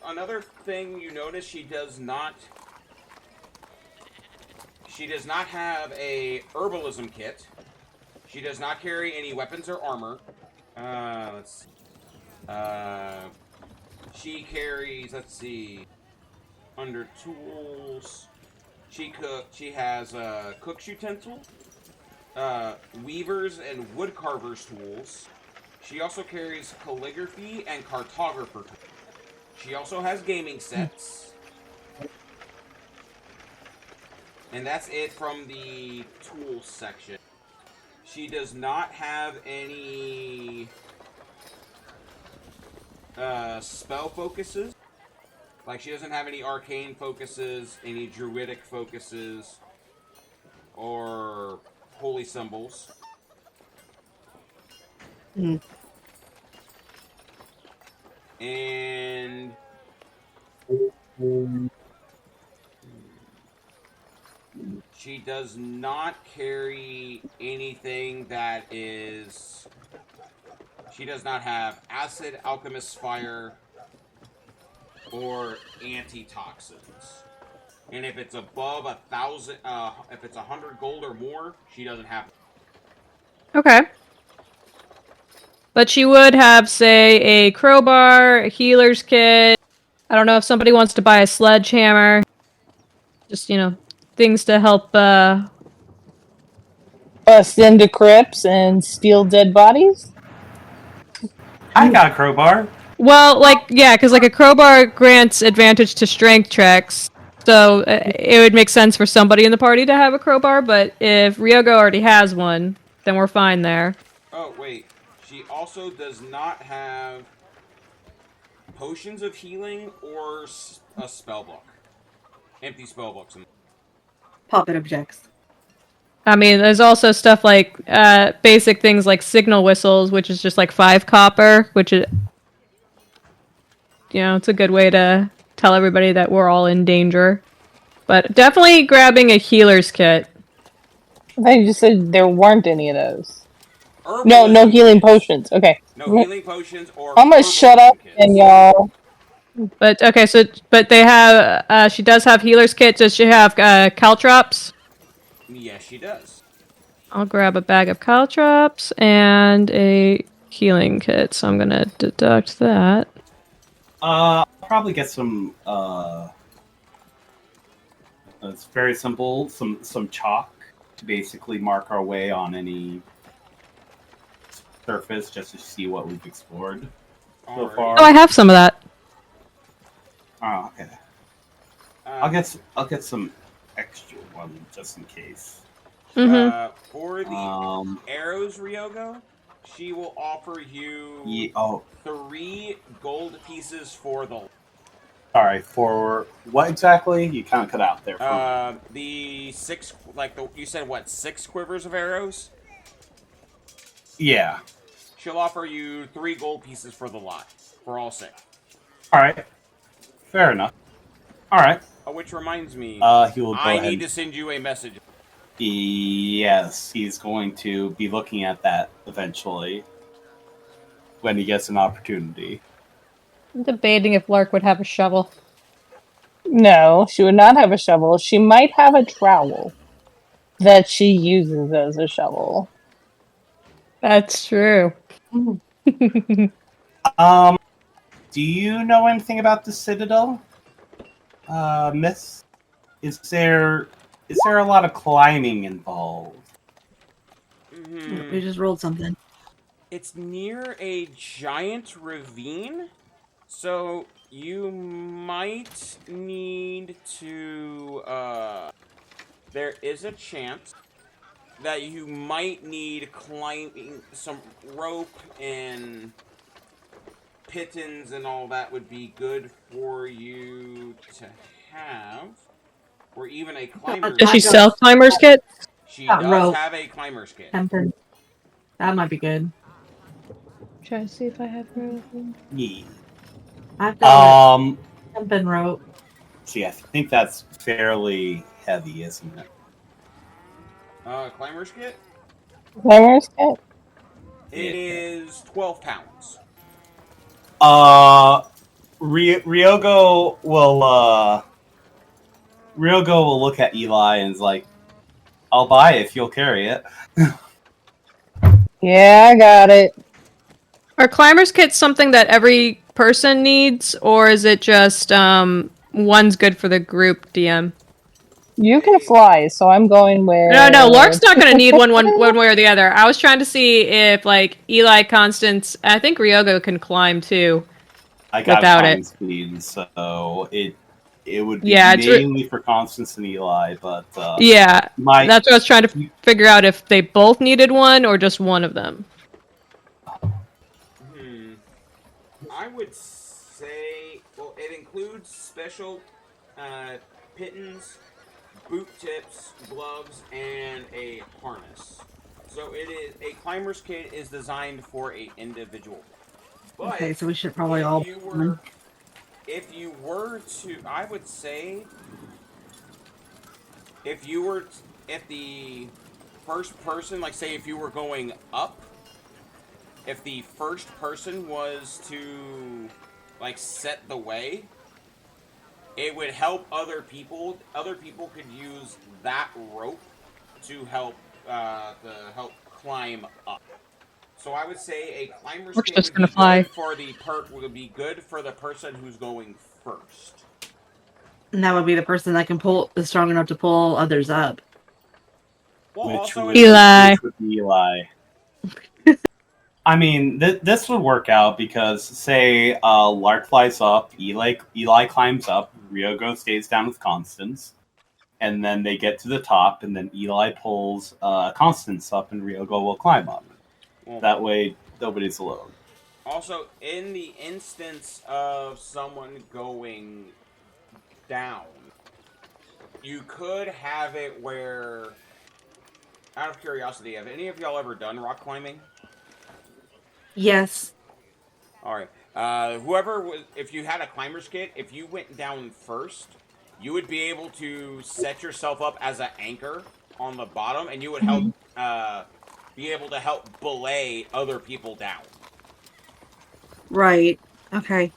Another thing you notice, she does not have a herbalism kit. She does not carry any weapons or armor. Let's see. She carries, let's see, under tools, she has cook's utensils, weavers and wood carvers tools. She also carries calligraphy and cartographer tools. She also has gaming sets. And that's it from the tools section. She does not have any spell focuses. Like, she doesn't have any arcane focuses, any druidic focuses, or holy symbols. And she does not carry anything that is... She does not have acid, alchemist's fire, or antitoxins. And if it's above 1,000, if it's 100 gold or more, she doesn't have it. Okay. But she would have, say, a crowbar, a healer's kit. I don't know if somebody wants to buy a sledgehammer. Just, things to help, Bust into crypts and steal dead bodies? I got a crowbar. Well, because a crowbar grants advantage to strength checks. So it would make sense for somebody in the party to have a crowbar, but if Ryogo already has one, then we're fine there. Oh, wait. She also does not have potions of healing or a spell book. Empty spell books. Poppet objects. I mean, there's also stuff like basic things like signal whistles, which is just like 5 copper, which is, it's a good way to tell everybody that we're all in danger. But definitely grabbing a healer's kit. I thought you just said there weren't any of those. Herbalism No healing kits. potions. Okay. No healing potions or I'm gonna shut up kits. and y'all. But okay, but they have. She does have healer's kit. Does she have caltrops? Yes, she does. I'll grab a bag of caltrops and a healing kit. So I'm gonna deduct that. I'll probably get some. It's very simple. Some chalk to basically mark our way on any surface, just to see what we've explored so far. Oh, I have some of that. Oh, okay. I'll get some extra one just in case. Mm-hmm. For the arrows, Ryogo, she will offer you 3 gold pieces for the... Sorry, for what exactly? You kind of cut out there. The 6, you said what, 6 quivers of arrows? Yeah. She'll offer you 3 gold pieces for the lot, for all 6. Alright. Fair enough. Alright. Which reminds me, he will go I ahead. need to send you a message. Yes, he's going to be looking at that eventually when he gets an opportunity. I'm debating if Lark would have a shovel. No, she would not have a shovel. She might have a trowel that she uses as a shovel. That's true. Do you know anything about the Citadel? Miss? Is there a lot of climbing involved? We just rolled something. It's near a giant ravine, so you might need to, there is a chance that you might need climbing, some rope and pittons and all that would be good for you to have. Or even a climber's Does she sell climber's kit? She does rope. have a climber's kit. Hempen. That might be good. Try to see if I have rope. Yeah. I've got hempen rope. See, I think that's fairly heavy, isn't it? Climber's kit? Climber's kit? It is 12 pounds. Ryogo will look at Eli and is like, "I'll buy it if you'll carry it." Yeah, I got it. Are climbers kits something that every person needs, or is it just one's good for the group, DM? You can fly, so I'm going with. No, Lark's not going to need one way or the other. I was trying to see if, like, Eli, Constance, I think Ryogo can climb too. I got without climbing it. speed, so it would be Yeah, mainly for Constance and Eli, but yeah, my that's what I was trying to figure out if they both needed one or just one of them. I would say, well, it includes special pittons, boot tips, gloves, and a harness. So it is a climber's kit is designed for a individual. But Okay, so we should probably all. if you were to, I would say, if the first person, like say if you were going up, if the first person was to like set the way, it would help other people. Other people could use that rope to help climb up. So I would say a climber's We're kit just would gonna be fly. good for the would be good for the person who's going first. And that would be the person that is strong enough to pull others up. Well, which also would, Eli. which would be Eli. I mean, this would work out because, say, Lark flies up, Eli climbs up, Ryogo stays down with Constance, and then they get to the top, and then Eli pulls Constance up, and Ryogo will climb up. Well, That way, nobody's alone. also, in the instance of someone going down, you could have it where, out of curiosity, have any of y'all ever done rock climbing? Yes. All right. If you had a climber's kit, if you went down first, you would be able to set yourself up as an anchor on the bottom, and you would help be able to help belay other people down. Right. Okay.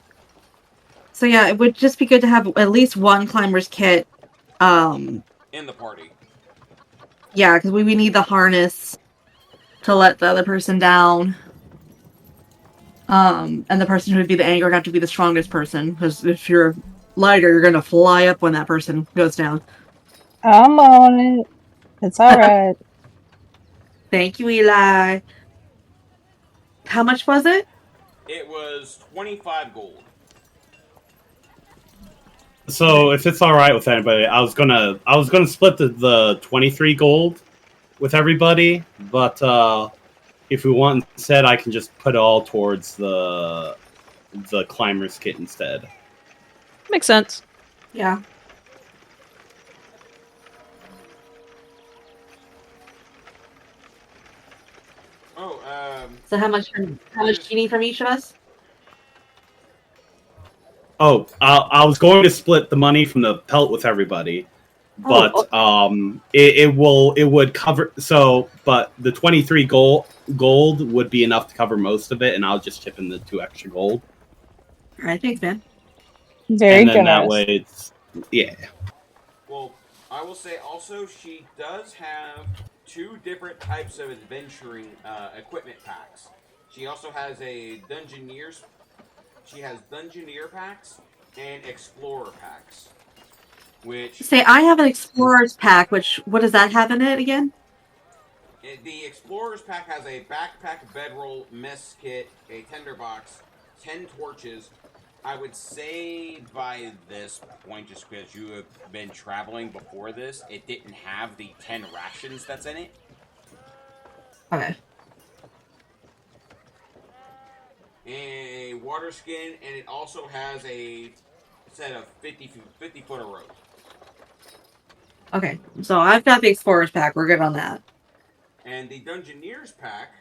So yeah, it would just be good to have at least one climber's kit. In the party. Yeah, because we need the harness to let the other person down. And the person who would be the anchor would have to be the strongest person, because if you're lighter, you're gonna fly up when that person goes down. I'm on it. It's alright. Thank you, Eli. How much was it? It was 25 gold. So, if it's all right with anybody, I was gonna split the 23 gold with everybody, but if we want instead, I can just put it all towards the climber's kit instead. Makes sense. Yeah. Oh, So how much do you need from each of us? Oh, I was going to split the money from the pelt with everybody, but it would cover. So, but the 23 gold would be enough to cover most of it, and I'll just chip in the 2 extra gold. All right, thanks, man. Very and then generous. that way, it's well, I will say also she does have 2 different types of adventuring equipment packs. She also has a Dungeoneer packs and Explorer packs. Which Say I have an Explorer's pack. What does that have in it again? The Explorer's pack has a backpack, bedroll, mess kit, a tinderbox, 10 torches. I would say by this point, just because you have been traveling before this, it didn't have the 10 rations that's in it. Okay. A water skin, and it also has a set of 50 foot of rope. Okay, so I've got the Explorer's pack. We're good on that. And the Dungeoneer's pack,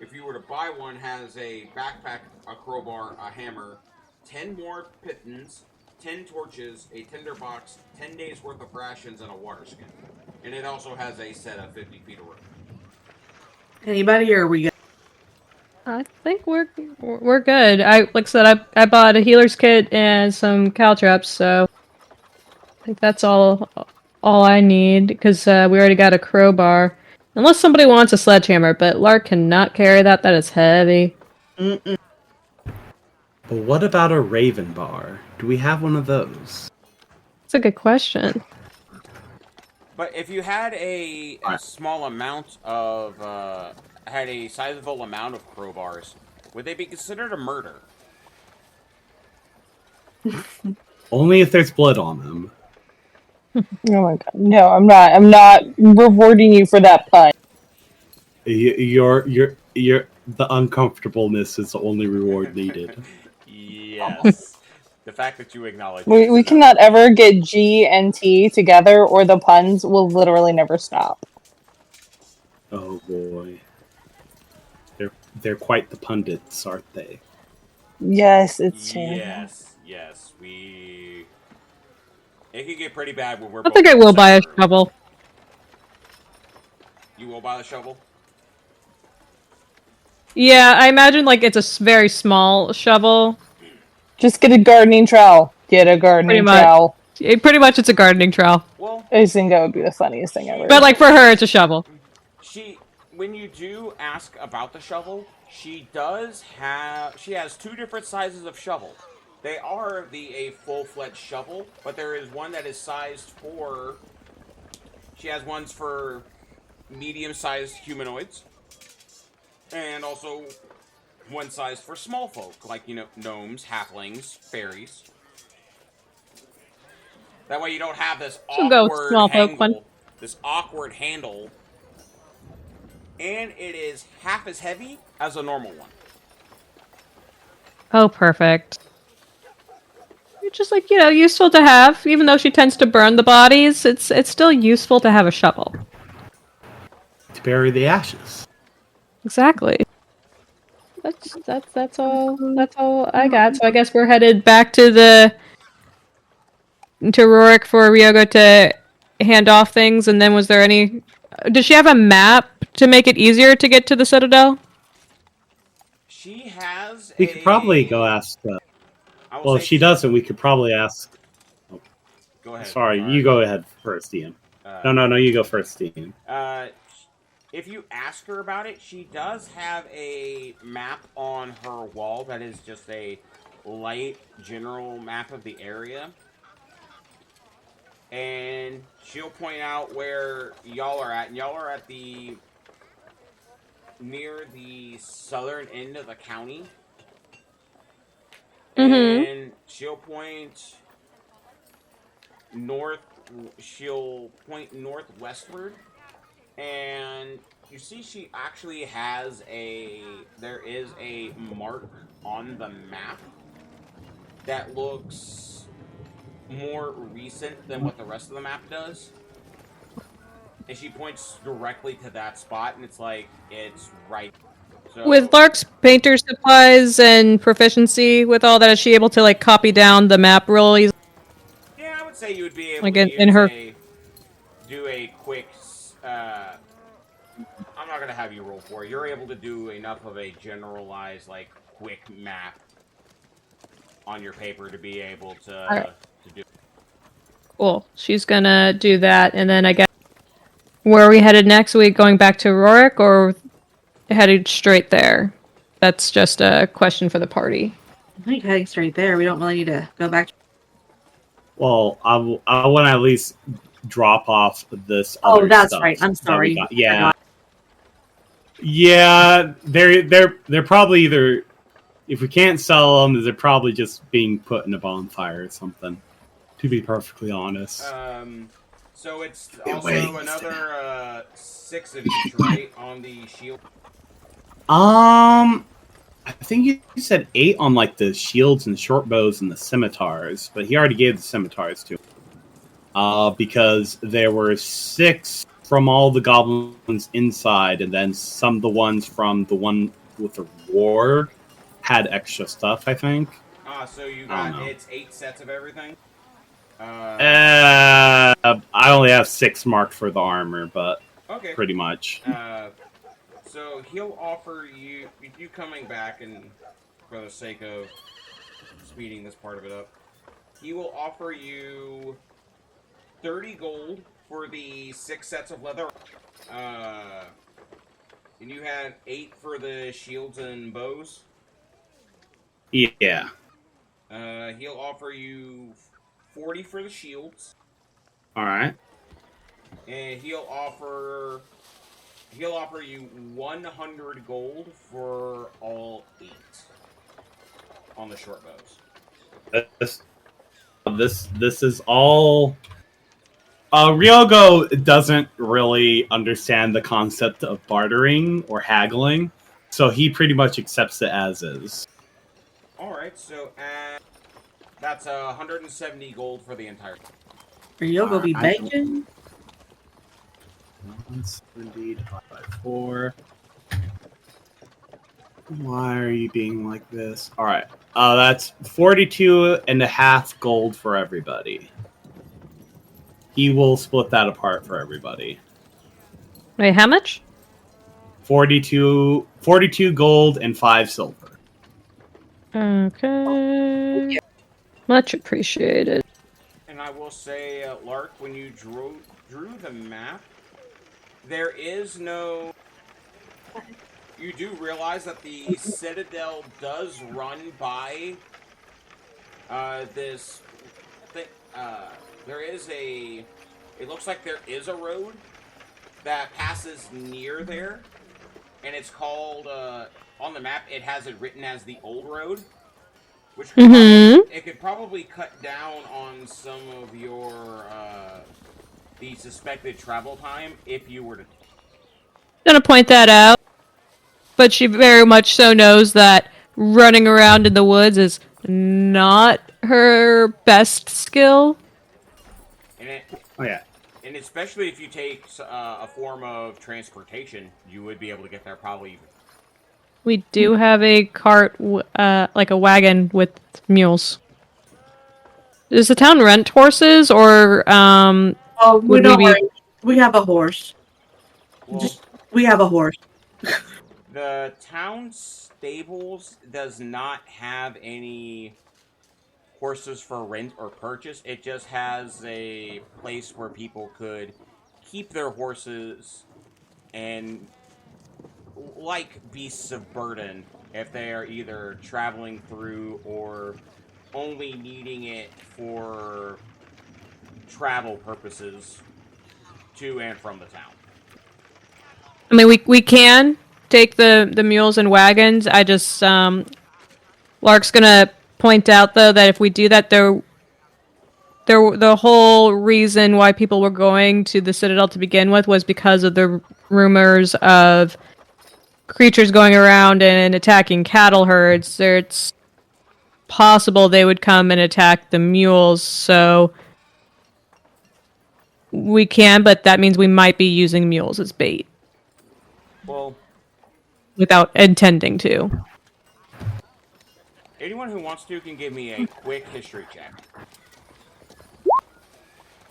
if you were to buy one, has a backpack, a crowbar, a hammer, 10 more pitons, 10 torches, a tinderbox, 10 days worth of rations, and a water skin. And it also has a set of 50 feet of rope. Anybody, or are we good? I think we're good. Like I said, I bought a healer's kit and some caltrops, so I think that's all I need because we already got a crowbar. Unless somebody wants a sledgehammer, but Lark cannot carry that. That is heavy. Mm-mm. But what about a raven bar? Do we have one of those? That's a good question. But if you had a small amount of, had a sizable amount of crowbars, would they be considered a murder? Only if there's blood on them. Oh my god! No, I'm not. I'm not rewarding you for that pun. The uncomfortableness is the only reward needed. Yes. The fact that you acknowledge We cannot ever get G and T together, or the puns will literally never stop. Oh boy, they're quite the pundits, aren't they? Yes, it's terrible. Yes. It could get pretty bad when we're. I think I will buy a shovel. You will buy the shovel? Yeah, I imagine like it's a very small shovel. Just get a gardening trowel. Get a gardening trowel. Pretty much, it's a gardening trowel. Well, I think that would be the funniest thing ever. But like for her, it's a shovel. When you do ask about the shovel, she has two different sizes of shovel. They are a full-fledged shovel, but there is one that is sized for. She has ones for medium-sized humanoids, and also one size for small folk, like gnomes, halflings, fairies. That way you don't have this awkward handle, and it is half as heavy as a normal one. Oh, perfect. It's just like, useful to have. Even though she tends to burn the bodies, it's still useful to have a shovel. To bury the ashes. Exactly. That's all I got. So I guess we're headed back to Rorik for Ryogo to hand off things, and then does she have a map to make it easier to get to the Citadel? She has We could probably go ask well, if she doesn't, we could probably ask. Oh. Go ahead. Sorry, you go ahead first, Ian. No, you go first, Ian. If you ask her about it, she does have a map on her wall that is just a light general map of the area. And she'll point out where y'all are at. And y'all are at near the southern end of the county. Mm-hmm. And she'll point northwestward, and you see she actually has there is a mark on the map that looks more recent than what the rest of the map does. And she points directly to that spot, and it's right. So, with Lark's painter supplies and proficiency with all that, is she able to copy down the map real easily? Yeah, I would say you would be able to do a quick. I'm not gonna have you roll for it. You're able to do enough of a generalized, quick map on your paper to be able to do. Cool. She's gonna do that, and then I guess where are we headed next? Are we going back to Rorik or headed straight there? That's just a question for the party. I think heading straight there. We don't really need to go back. Well, I want to at least drop off this. Oh, that's right. I'm sorry. Yeah, they're probably either, if we can't sell them, they're probably just being put in a bonfire or something. To be perfectly honest. So it's also another 6 of each, right, on the shield. I think you said 8 on the shields and short bows and the scimitars, but he already gave the scimitars to him. Because there were 6 from all the goblins inside, and then some of the ones from the one with the ward had extra stuff, I think. So you got it's 8 sets of everything? I only have 6 marked for the armor, but okay. Pretty much. So he'll offer you, if you coming back, and for the sake of speeding this part of it up, he will offer you 30 gold for the 6 sets of leather. And you had 8 for the shields and bows. Yeah. He'll offer you 40 for the shields. All right. And he'll offer you 100 gold for all 8 on the short bows. This is all. Ryogo doesn't really understand the concept of bartering or haggling, so he pretty much accepts it as is. Alright, so that's 170 gold for the entire. Are you gonna be bacon? 170 divided by 4. Why are you being like this? Alright. That's 42.5 gold for everybody. He will split that apart for everybody. Wait, how much? 42 gold and 5 silver. Okay. Much appreciated. And I will say, Lark, when you drew the map, there is no. You do realize that the Citadel does run by this thing. There is a. It looks like there is a road that passes near there, and it's called on the map. It has it written as the old road, which could it could probably cut down on some of your the suspected travel time if you were to. Gonna point that out, but she very much so knows that running around in the woods is not her best skill. And especially if you take a form of transportation, you would be able to get there probably. We do have a cart, like a wagon with mules. Does the town rent horses, or Oh, we don't worry. We have a horse. Well, We have a horse. The town stables does not have any horses for rent or purchase. It just has a place where people could keep their horses and like beasts of burden if they are either traveling through or only needing it for travel purposes to and from the town. I mean, we can take the mules and wagons. I just Lark's gonna point out though that if we do that, the whole reason why people were going to the Citadel to begin with was because of the rumors of creatures going around and attacking cattle herds. So it's possible they would come and attack the mules, so we can, but that means we might be using mules as bait. Well, without intending to. Anyone who wants to can give me a quick history check.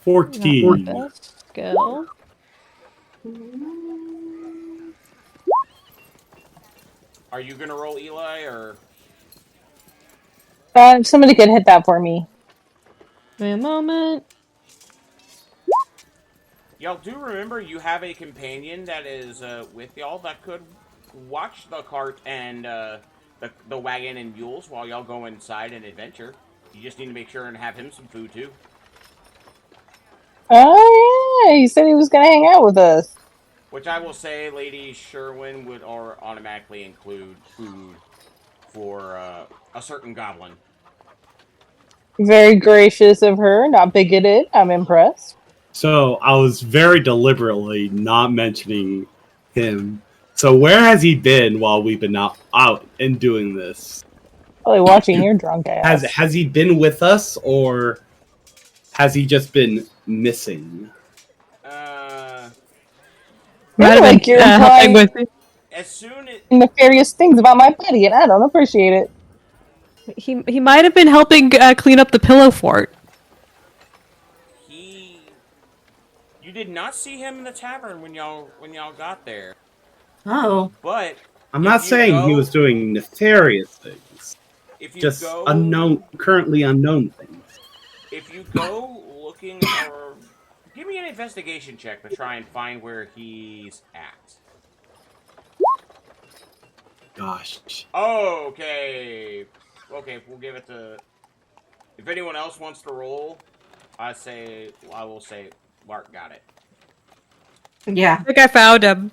14. Skill. Are you gonna roll, Eli, or? Somebody could hit that for me. Wait a moment. Y'all do remember you have a companion that is with y'all that could watch the cart and the wagon and mules while y'all go inside and adventure. You just need to make sure and have him some food too. Oh yeah, he said he was gonna hang out with us. Which I will say, Lady Sherwin would automatically include food for a certain goblin. Very gracious of her, not bigoted. I'm impressed. So I was very deliberately not mentioning him. So where has he been while we've been out and doing this? Probably watching your drunk ass. Has he been with us, or has he just been missing? I like you're implying as soon as nefarious things about my buddy, and I don't appreciate it. He might have been helping clean up the pillow fort. You did not see him in the tavern when y'all got there. Oh. But I'm if not you saying he go- was doing nefarious things. if you Just go currently unknown things. if you go looking or give me an investigation check to try and find where he's at. Gosh. Okay, we'll give it to. If anyone else wants to roll, I will say Lark got it. Yeah. I think I found him.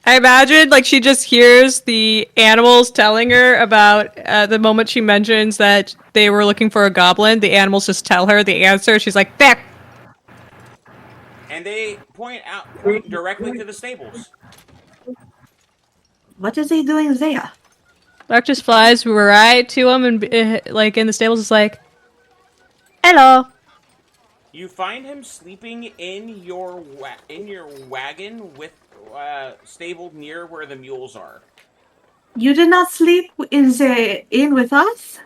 I imagine like she just hears the animals telling her about the moment she mentions that they were looking for a goblin. The animals just tell her the answer. She's like, "There." And they point directly to the stables. What is he doing there? Lark just flies right to him and like in the stables is like, "Hello." You find him sleeping in your wagon with stabled near where the mules are. You did not sleep in the inn with us?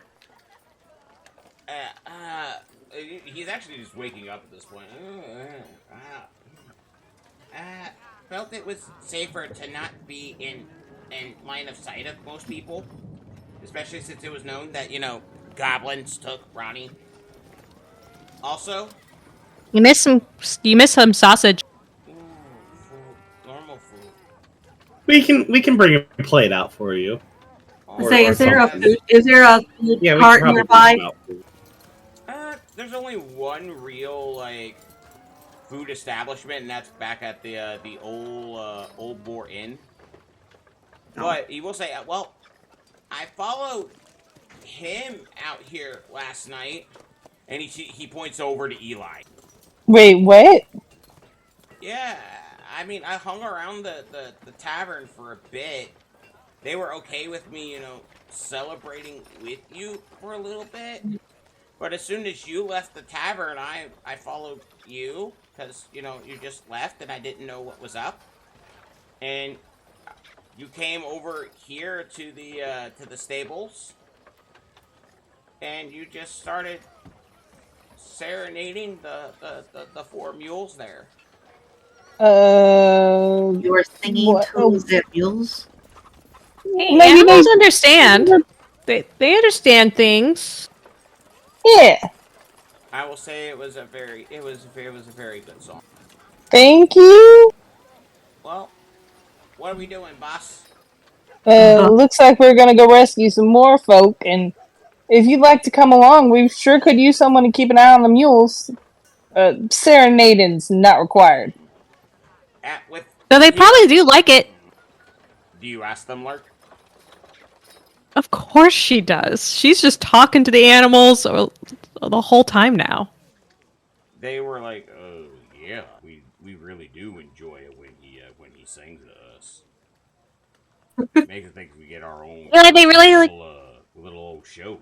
He's actually just waking up at this point. Felt it was safer to not be in line of sight of most people, especially since it was known that goblins took Ronnie. Also, You miss some sausage. food, normal food. We can bring a plate out for you. Say, is there a food Yeah, we cart can probably nearby? bring some out for you. There's only one real food establishment, and that's back at the Old Boar Inn. But he will say, well, I followed him out here last night, and he points over to Eli. Wait, what? Yeah, I mean, I hung around the tavern for a bit. They were okay with me, celebrating with you for a little bit. But as soon as you left the tavern, I followed you, because, you just left and I didn't know what was up. And you came over here to the stables, and you just started serenading the four mules there. You were singing What? to the mules? Hey, Maybe animals they- understand. They understand things. Yeah. I will say it was a very good song. Thank you. Well, what are we doing, boss? Looks like we're gonna go rescue some more folk, and if you'd like to come along, we sure could use someone to keep an eye on the mules. Serenading's not required. So they probably do like it. Do you ask them, Lark? Of course she does. She's just talking to the animals the whole time now. They were like, "Oh yeah, we really do enjoy it when he sings to us. Makes us think we get our own Eli, they really little old show."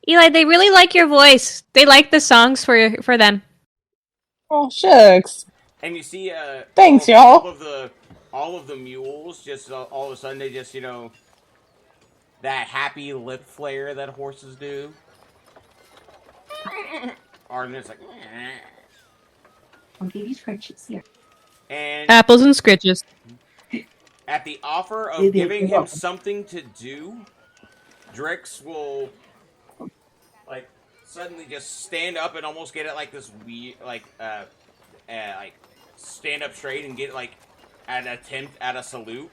Eli, they really like your voice. They like the songs for them. Oh shucks. And you see, Thanks, y'all. all of the mules just all of a sudden they just that happy lip flare that horses do. Arden is like, I'll give you scratches here. and Apples and scritches. at the offer of giving him something to do, Drix will suddenly just stand up and almost get it this weird stand up straight and get an attempt at a salute.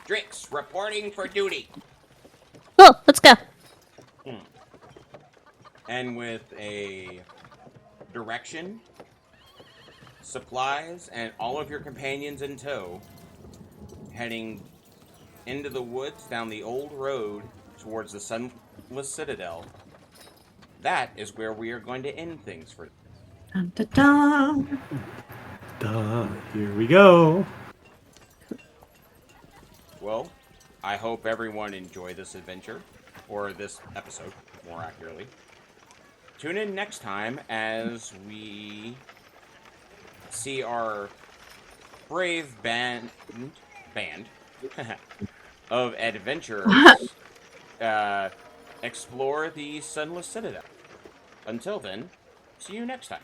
Drix reporting for duty. Cool, let's go. And with a direction, supplies, and all of your companions in tow, heading into the woods down the old road towards the Sunless Citadel, that is where we are going to end things for. Dun, dun, dun. Duh, here we go. Well, I hope everyone enjoyed this adventure, or this episode, more accurately. Tune in next time as we see our brave band of adventurers explore the Sunless Citadel. Until then, see you next time.